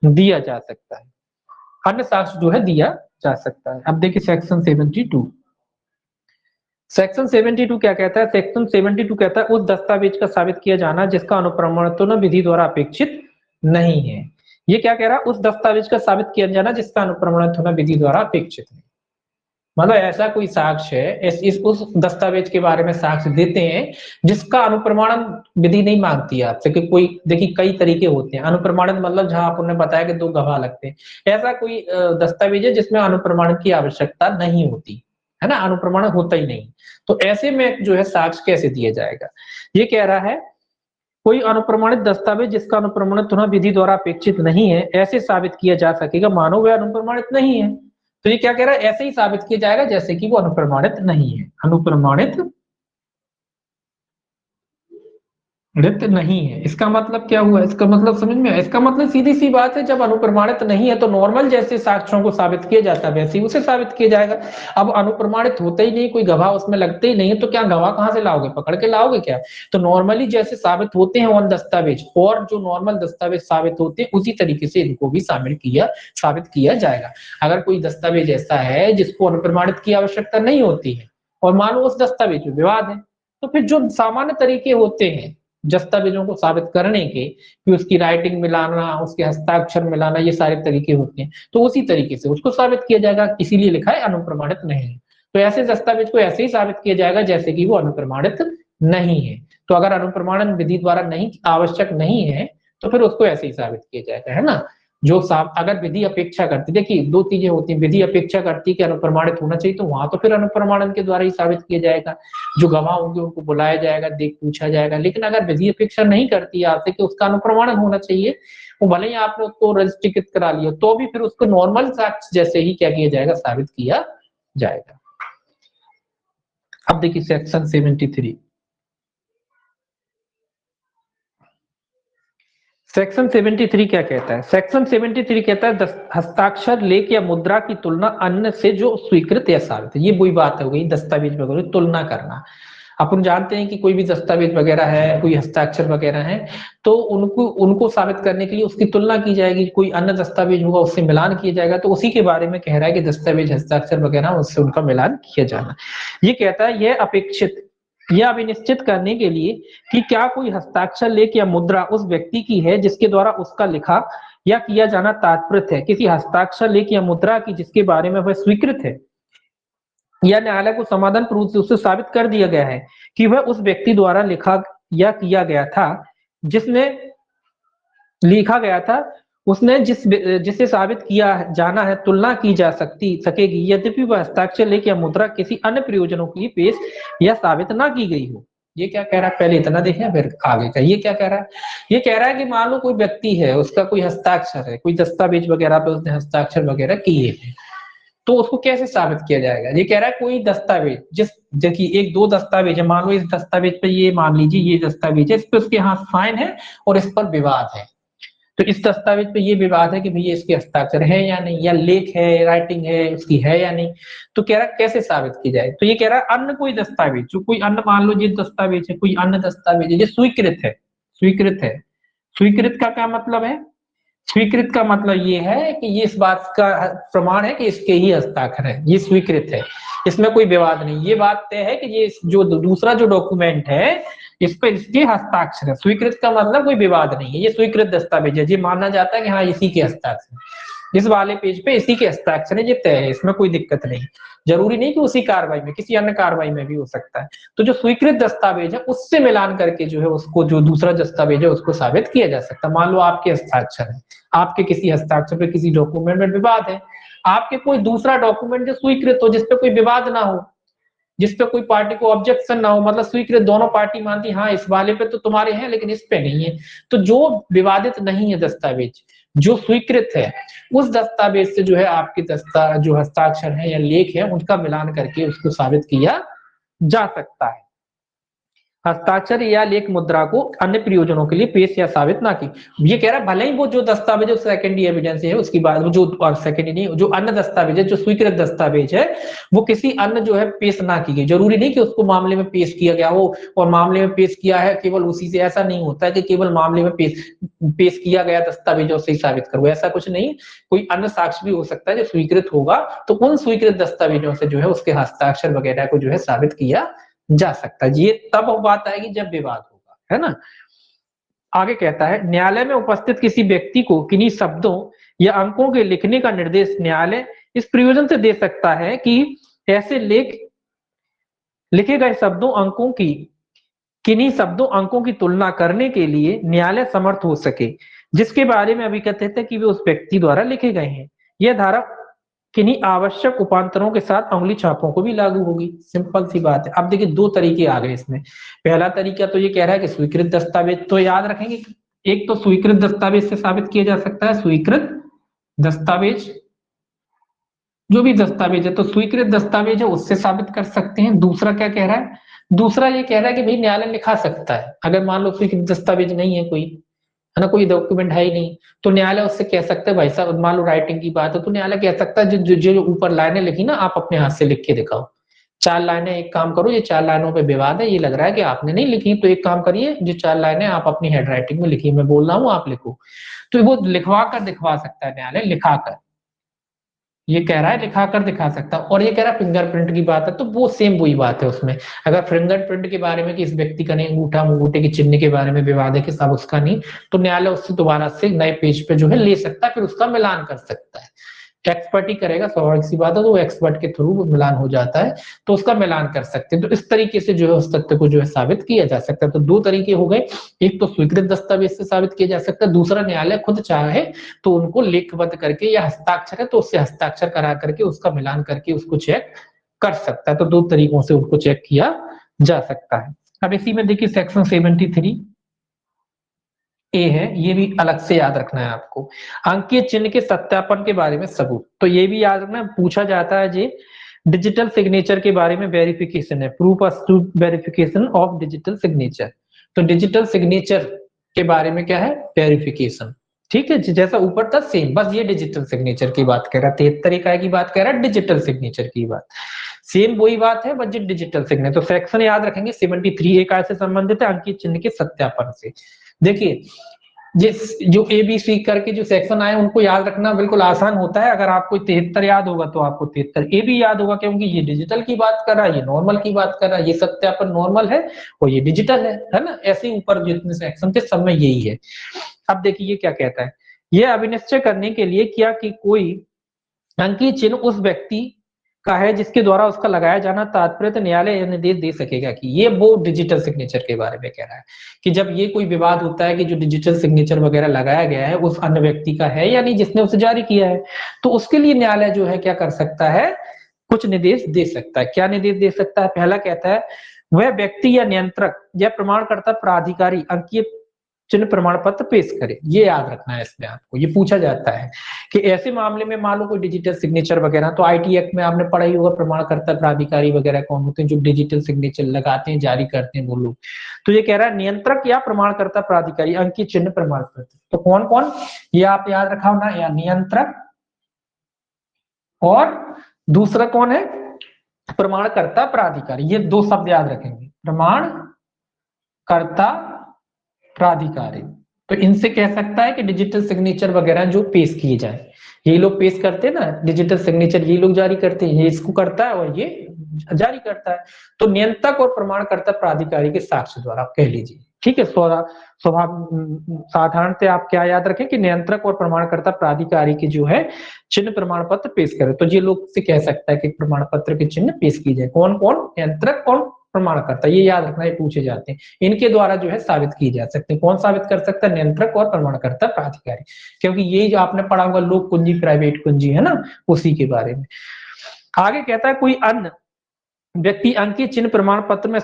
दिया जा सकता है, अन्य साक्ष्य जो है दिया जा सकता है। अब देखिए सेक्शन 72, सेक्शन 72 क्या कहता है। सेक्शन 72 कहता है उस दस्तावेज का साबित किया जाना जिसका अनुप्रमाणन विधि द्वारा अपेक्षित नहीं है। ये क्या कह रहा है, उस दस्तावेज का साबित किया जाना जिसका अनुप्रमाणन विधि द्वारा अपेक्षित है। मतलब ऐसा कोई साक्ष्य है, इस उस दस्तावेज के बारे में साक्ष्य देते हैं जिसका अनुप्रमाणन विधि नहीं मांगती है आपसे। कि कोई, देखिए कई तरीके होते हैं अनुप्रमाणन, मतलब जहां आपने बताया कि 2 गवाह लगते हैं, ऐसा कोई दस्तावेज है जिसमें अनुप्रमाणन की आवश्यकता नहीं होती है ना, अनुप्रमाणन होता ही नहीं। तो ऐसे में जो है साक्ष्य कैसे दिया जाएगा, ये कह रहा है कोई अनुप्रमाणित दस्तावेज जिसका अनुप्रमाणित होना विधि द्वारा अपेक्षित नहीं है ऐसे साबित किया जा सकेगा मानो वह अनुप्रमाणित नहीं है। तो ये क्या कह रहा है, ऐसे ही साबित किया जाएगा जैसे कि वो अनुप्रमाणित नहीं है, अनुप्रमाणित रिक्त नहीं है। इसका मतलब क्या हुआ, इसका मतलब समझ में आया? इसका मतलब सीधी सी बात है, जब अनुप्रमाणित नहीं है तो नॉर्मल जैसे साक्ष्यों को साबित किया जाता है वैसे ही उसे साबित किया जाएगा। अब अनुप्रमाणित होता ही नहीं, कोई गवाह उसमें लगते ही नहीं है, तो क्या गवाह कहां से लाओगे, पकड़ के लाओगे क्या? तो नॉर्मली जैसे साबित होते हैं ऑन दस्तावेज, और जो नॉर्मल दस्तावेज साबित होते हैं उसी तरीके से इनको भी साबित किया जाएगा। अगर कोई दस्तावेज ऐसा है जिसको अनुप्रमाणित की आवश्यकता नहीं होती है, और मान लो उस दस्तावेज में विवाद है, तो फिर जो सामान्य तरीके होते हैं दस्तावेजों को साबित करने के, कि उसकी राइटिंग मिलाना, उसके हस्ताक्षर मिलाना, ये सारे तरीके होते हैं, तो उसी तरीके से उसको साबित किया जाएगा, इसीलिए लिखा है अनुप्रमाणित नहीं है। तो ऐसे दस्तावेज को ऐसे ही साबित किया जाएगा जैसे कि वो अनुप्रमाणित नहीं है। तो अगर अनुप्रमाणन विधि द्वारा नहीं आवश्यक नहीं है तो फिर उसको ऐसे ही साबित किया जाएगा, है ना। जो साब अगर विधि अपेक्षा करती, देखिए दो चीजें होती हैं, विधि अपेक्षा करती है कि अनुप्रमाणित होना चाहिए, तो वहां तो फिर अनुप्रमाणन के द्वारा ही साबित किया जाएगा। जो गवाह होंगे उनको बुलाया जाएगा, देख पूछा जाएगा। लेकिन अगर विधि अपेक्षा नहीं करती है आपसे कि उसका अनुप्रमाणन होना चाहिए, वो भले ही आपने उसको रजिस्ट्रीकृत करा लिया, तो भी फिर उसको नॉर्मल साक्ष्य जैसे ही क्या किया जाएगा, साबित किया जाएगा। अब देखिए सेक्शन 73। सेक्शन 73 क्या कहता है? सेक्शन 73 कहता है हस्ताक्षर, लेख या मुद्रा की तुलना अन्य से जो स्वीकृत या साबित है। ये वही बात हो गई दस्तावेज वगैरह तुलना करना। अपन जानते हैं कि कोई भी दस्तावेज वगैरह है, कोई हस्ताक्षर वगैरह है, तो उनको उनको साबित करने के लिए उसकी तुलना की जाएगी, कोई अन्य दस्तावेज होगा उससे मिलान किया जाएगा। तो उसी के बारे में कह रहा है कि दस्तावेज हस्ताक्षर वगैरह उससे उनका मिलान किया जाना। ये कहता है यह अपेक्षित यह अभिनिश्चित करने के लिए कि क्या कोई हस्ताक्षर, लेख या मुद्रा उस व्यक्ति की है जिसके द्वारा उसका लिखा या किया जाना तात्पर्य है, किसी हस्ताक्षर, लेख या मुद्रा की जिसके बारे में वह स्वीकृत है, या न्यायालय को समाधान रूप से उससे साबित कर दिया गया है कि वह उस व्यक्ति द्वारा लिखा या किया गया था, जिसने लिखा गया था, उसने जिसे साबित किया जाना है, तुलना की जा सकेगी यद्यपि वह हस्ताक्षर, लेख या मुद्रा किसी अन्य प्रयोजनों की पेश या साबित ना की गई हो। ये क्या कह रहा है, पहले इतना देखें फिर आगे का। ये क्या कह रहा है? ये कह रहा है कि मान लो कोई व्यक्ति है, उसका कोई हस्ताक्षर है, कोई दस्तावेज वगैरह पे उसने हस्ताक्षर वगैरह किए हैं, तो उसको कैसे साबित किया जाएगा? ये कह रहा है कोई दस्तावेज, जिस देखिए एक दो दस्तावेज है, मान लो इस दस्तावेज पे, ये मान लीजिए ये दस्तावेज है, इस पे उसके हाथ साइन है और इस पर विवाद है। तो इस दस्तावेज पे ये विवाद है कि भैया इसके हस्ताक्षर है या नहीं, या लेख है, राइटिंग है उसकी है या नहीं। तो कह रहा है कैसे साबित की जाए? तो ये कह रहा है अन्य कोई दस्तावेज, जो कोई अन्य, मान लो ये दस्तावेज है, कोई अन्य दस्तावेज है जो स्वीकृत है। स्वीकृत है, स्वीकृत का क्या मतलब है? स्वीकृत का मतलब ये है कि ये इस बात का प्रमाण है कि इसके ही हस्ताक्षर है, ये स्वीकृत है, इसमें कोई विवाद नहीं। ये बात तय है कि ये जो दूसरा जो डॉक्यूमेंट है इस पर इसके हस्ताक्षर है। स्वीकृत का मतलब कोई विवाद नहीं है, ये स्वीकृत दस्तावेज है, ये माना जाता है कि हाँ इसी के हस्ताक्षर, इस वाले पेज पे इसी के हस्ताक्षर है, ये तय है, इसमें कोई दिक्कत नहीं। जरूरी नहीं कि उसी कार्रवाई में, किसी अन्य कार्रवाई में भी हो सकता है। तो जो स्वीकृत दस्तावेज है उससे मिलान करके जो है उसको, जो दूसरा दस्तावेज है उसको साबित किया जा सकता है। मान लो आपके हस्ताक्षर है, आपके किसी हस्ताक्षर पे किसी डॉक्यूमेंट में विवाद है, आपके कोई दूसरा डॉक्यूमेंट जो स्वीकृत हो, जिसपे कोई विवाद ना हो, जिसपे कोई पार्टी को ऑब्जेक्शन ना हो, मतलब स्वीकृत, दोनों पार्टी मानती हाँ इस वाले पे तो तुम्हारे हैं लेकिन इस पे नहीं है, तो जो विवादित नहीं है दस्तावेज, जो स्वीकृत है, उस दस्तावेज से जो है आपके जो हस्ताक्षर है या लेख है उनका मिलान करके उसको साबित किया जा सकता है। हस्ताक्षर या लेख मुद्रा को अन्य प्रयोजनों के लिए पेश या साबित ना की। ये कह रहा है भले ही वो जो दस्तावेज सेकेंडरी एविडेंस है उसकी बात, जो और सेकेंडरी नहीं, जो अन्य दस्तावेज है, जो स्वीकृत दस्तावेज है, वो किसी अन्य जो है पेश ना की गई। जरूरी नहीं कि उसको मामले में पेश किया गया हो, और मामले में पेश किया है केवल उसी से, ऐसा नहीं होता है कि केवल मामले में पेश किया गया दस्तावेजों से ही साबित करो, ऐसा कुछ नहीं। कोई अन्य साक्ष्य भी हो सकता है जो स्वीकृत होगा, तो उन स्वीकृत दस्तावेजों से जो है उसके हस्ताक्षर वगैरह को जो है साबित किया जा सकता है। ये तब बात आएगी जब विवाद होगा, है ना। आगे कहता है न्यायालय में उपस्थित किसी व्यक्ति को किन्हीं शब्दों या अंकों के लिखने का निर्देश न्यायालय इस प्रयोजन से दे सकता है कि ऐसे लिखे गए शब्दों अंकों की, किन्हीं शब्दों अंकों की तुलना करने के लिए न्यायालय समर्थ हो सके, जिसके बारे में अभी कहते थे कि वे उस व्यक्ति द्वारा लिखे गए हैं। यह धारा किन्हीं आवश्यक उपांतरों के साथ अंगुली छापों को भी लागू होगी। सिंपल सी बात है। अब देखिए दो तरीके आ गए इसमें। पहला तरीका तो ये कह रहा है कि स्वीकृत दस्तावेज, तो याद रखेंगे एक तो स्वीकृत दस्तावेज से साबित किया जा सकता है, स्वीकृत दस्तावेज, जो भी दस्तावेज है तो स्वीकृत दस्तावेज है उससे साबित कर सकते हैं। दूसरा क्या कह रहा है, दूसरा ये कह रहा है कि भाई न्यायालय लिखा सकता है, अगर मान लो कोई दस्तावेज नहीं है, कोई है ना, कोई डॉक्यूमेंट है ही नहीं, तो न्यायालय उससे कह सकता है भाई साहब, मान लो राइटिंग की बात है तो न्यायालय कह सकता है जो ऊपर लाइनें लिखी ना, आप अपने हाथ से लिख के दिखाओ। 4 लाइनें, एक काम करो, ये 4 लाइनों पे विवाद है, ये लग रहा है कि आपने नहीं लिखी, तो एक काम करिए, जो 4 लाइनें आप अपनी हैंड राइटिंग में लिखी, मैं बोल रहा हूँ आप लिखो। तो वो लिखवा कर दिखवा सकता है न्यायालय, लिखाकर। ये कह रहा है लिखाकर दिखा सकता है। और ये कह रहा है फिंगरप्रिंट की बात है, तो वो सेम वही बात है उसमें। अगर फिंगरप्रिंट के बारे में कि इस व्यक्ति का नहीं, अंगूठा अंगूठे के चिन्ह के बारे में विवाद है कि सब उसका नहीं, तो न्यायालय उससे दोबारा से नए पेज पे जो है ले सकता है, फिर उसका मिलान कर सकता है। एक्सपर्ट ही करेगा, स्वाभाविक सी बात है, तो वो एक्सपर्ट के थ्रू वो मिलान हो जाता है, तो उसका मिलान कर सकते हैं। तो इस तरीके से जो है उस तथ्य को जो है साबित किया जा सकता है। तो 2 तरीके हो गए, एक तो स्वीकृत दस्तावेज से साबित किया जा सकता है, दूसरा न्यायालय खुद चाहे तो उनको लेखबद्ध करके, या हस्ताक्षर है तो उससे हस्ताक्षर करा करके उसका मिलान करके उसको चेक कर सकता है। तो 2 तरीकों से उसको चेक किया जा सकता है। अब इसी में देखिए सेक्शन 73 ए है, ये भी अलग से याद रखना है आपको। अंकीय चिन्ह के सत्यापन के बारे में सबूत, तो ये भी याद रखना, पूछा जाता है जी। डिजिटल सिग्नेचर के बारे में वेरिफिकेशन है, proof to verification of digital signature. तो डिजिटल सिग्नेचर के बारे में क्या है, वेरिफिकेशन। ठीक है, जैसा ऊपर था सेम, बस ये डिजिटल सिग्नेचर की बात कर रहा है, 73 इकाई की बात कर रहा है, डिजिटल सिग्नेचर की बात सेम वही बात है, बस डिजिटल सिग्नेचर। तो सेक्शन याद रखेंगे 73 इकाई से संबंधित है, अंकीय चिन्ह के सत्यापन से। देखिए, जिस जो ए बी सी करके जो सेक्शन आए उनको याद रखना बिल्कुल आसान होता है। अगर आपको 73 याद होगा तो आपको 73 ए भी याद होगा, क्योंकि ये डिजिटल की बात कर रहा है, ये नॉर्मल की बात कर रहा है, ये सत्यापन नॉर्मल है और ये डिजिटल है ना। ऐसे ही ऊपर जितने सेक्शन थे सब में यही है। अब देखिए ये क्या कहता है, ये अभिनिश्चय करने के लिए क्या कि कोई अंकीय चिन्ह उस व्यक्ति का है जिसके द्वारा उसका लगाया जाना तात्पर्य न्यायालय यह निर्देश दे सकेगा कि, ये वो डिजिटल सिग्नेचर के बारे में कह रहा है कि जब ये कोई विवाद होता है कि जो डिजिटल सिग्नेचर वगैरह लगाया गया है उस अन्य व्यक्ति का है या नहीं जिसने उसे जारी किया है, तो उसके लिए न्यायालय जो है क्या कर सकता है, कुछ निर्देश दे सकता है। क्या निर्देश दे सकता है, पहला कहता है वह व्यक्ति या नियंत्रक या प्रमाणकर्ता प्राधिकारी अंकीय चिन्ह प्रमाण पत्र पेश करे। ये याद रखना है इसमें आपको, ये पूछा जाता है कि ऐसे मामले में मान लो कोई डिजिटल सिग्नेचर वगैरह, तो आईटी एक्ट में आपने पढ़ा ही होगा, प्रमाणकर्ता प्राधिकारी वगैरह कौन होते हैं जो डिजिटल सिग्नेचर लगाते हैं, जारी करते हैं वो लोग। तो ये कह रहा है नियंत्रक या प्रमाणकर्ता प्राधिकारी अंकीय चिन्ह प्रमाण पत्र, तो कौन कौन, ये आप याद रखा होना, या नियंत्रक और दूसरा कौन है, प्रमाणकर्ता प्राधिकारी। ये 2 शब्द याद रखेंगे, प्रमाणकर्ता प्राधिकारी। तो इनसे कह सकता है कि डिजिटल सिग्नेचर वगैरह जो पेश किए जाए, ये लोग पेश करते हैं ना डिजिटल सिग्नेचर, ये लोग जारी करते हैं, ये इसको करता है और ये जारी करता है। तो नियंत्रक और प्रमाणकर्ता प्राधिकारी के साक्ष्य द्वारा आप कह लीजिए। ठीक है, स्वभाव साधारणतः आप क्या याद रखें कि नियंत्रक और प्रमाणकर्ता प्राधिकारी के जो है चिन्ह प्रमाण पत्र पेश करें। तो ये लोग से कह सकता है कि प्रमाण पत्र के चिन्ह पेश की जाए, कौन कौन, नियंत्रक और प्रमाणकर्ता, ये याद रखना, ये पूछे जाते हैं, इनके द्वारा जो है साबित की जा सकते हैं। कौन साबित कर सकता है, नियंत्रक और प्रमाणकर्ता प्राधिकारी, क्योंकि ये जो आपने पढ़ा होगा लोक कुंजी प्राइवेट कुंजी है ना, उसी के बारे में। आगे कहता है कोई अन्य व्यक्ति अंकीय चिन्ह प्रमाण पत्र में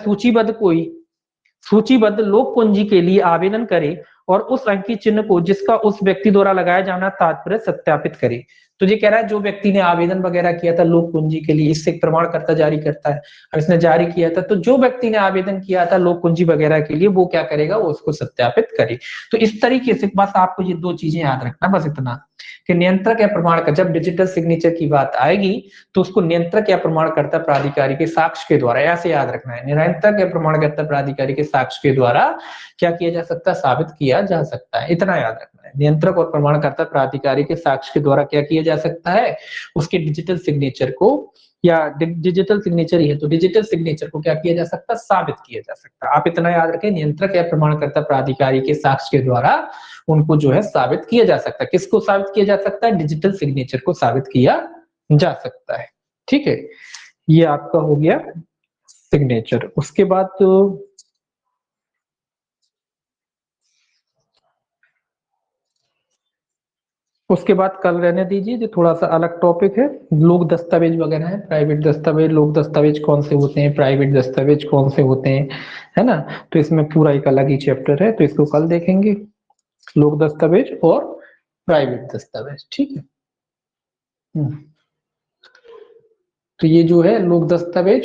सूचीबद्ध लोक कुंजी के लिए आवेदन करे और उस अंकीय चिन्ह को जिसका उस व्यक्ति द्वारा लगाया जाना तात्पर्य सत्यापित करे। तो ये कह रहा है जो व्यक्ति ने आवेदन वगैरह किया था लोक कुंजी के लिए, इससे प्रमाणकर्ता जारी करता है, और इसने जारी किया था, तो जो व्यक्ति ने आवेदन किया था लोक कुंजी वगैरह के लिए वो क्या करेगा, वो उसको सत्यापित करे। तो इस तरीके से बस आपको ये 2 चीजें याद रखना, बस इतना कि नियंत्रक या प्रमाणकर्ता, जब डिजिटल सिग्नेचर की बात आएगी तो उसको नियंत्रक या प्रमाणकर्ता प्राधिकारी के साक्ष्य के द्वारा, ऐसे याद रखना है, नियंत्रक या प्रमाणकर्ता प्राधिकारी के साक्ष्य के द्वारा क्या किया जा सकता है, साबित किया जा सकता है। इतना याद रखना है, नियंत्रक और प्रमाणकर्ता प्राधिकारी के साक्ष्य के द्वारा क्या किया जा सकता है, उसके डिजिटल सिग्नेचर को, या डिजिटल सिग्नेचर ही है तो डिजिटल सिग्नेचर को क्या किया जा सकता है, साबित किया जा सकता है। आप इतना याद रखें, नियंत्रक या प्रमाणकर्ता प्राधिकारी के साक्ष्य के द्वारा उनको जो है साबित किया जा सकता है। किसको साबित किया जा सकता है, डिजिटल सिग्नेचर को साबित किया जा सकता है। ठीक है, ये आपका हो गया सिग्नेचर। उसके बाद कल रहने दीजिए, जो थोड़ा सा अलग टॉपिक है, लोक दस्तावेज वगैरह है, प्राइवेट दस्तावेज, लोक दस्तावेज कौन से होते हैं, प्राइवेट दस्तावेज कौन से होते हैं, है ना। तो इसमें पूरा एक अलग ही चैप्टर है, तो इसको कल देखेंगे, लोक दस्तावेज और प्राइवेट दस्तावेज। ठीक है। तो ये जो है लोक दस्तावेज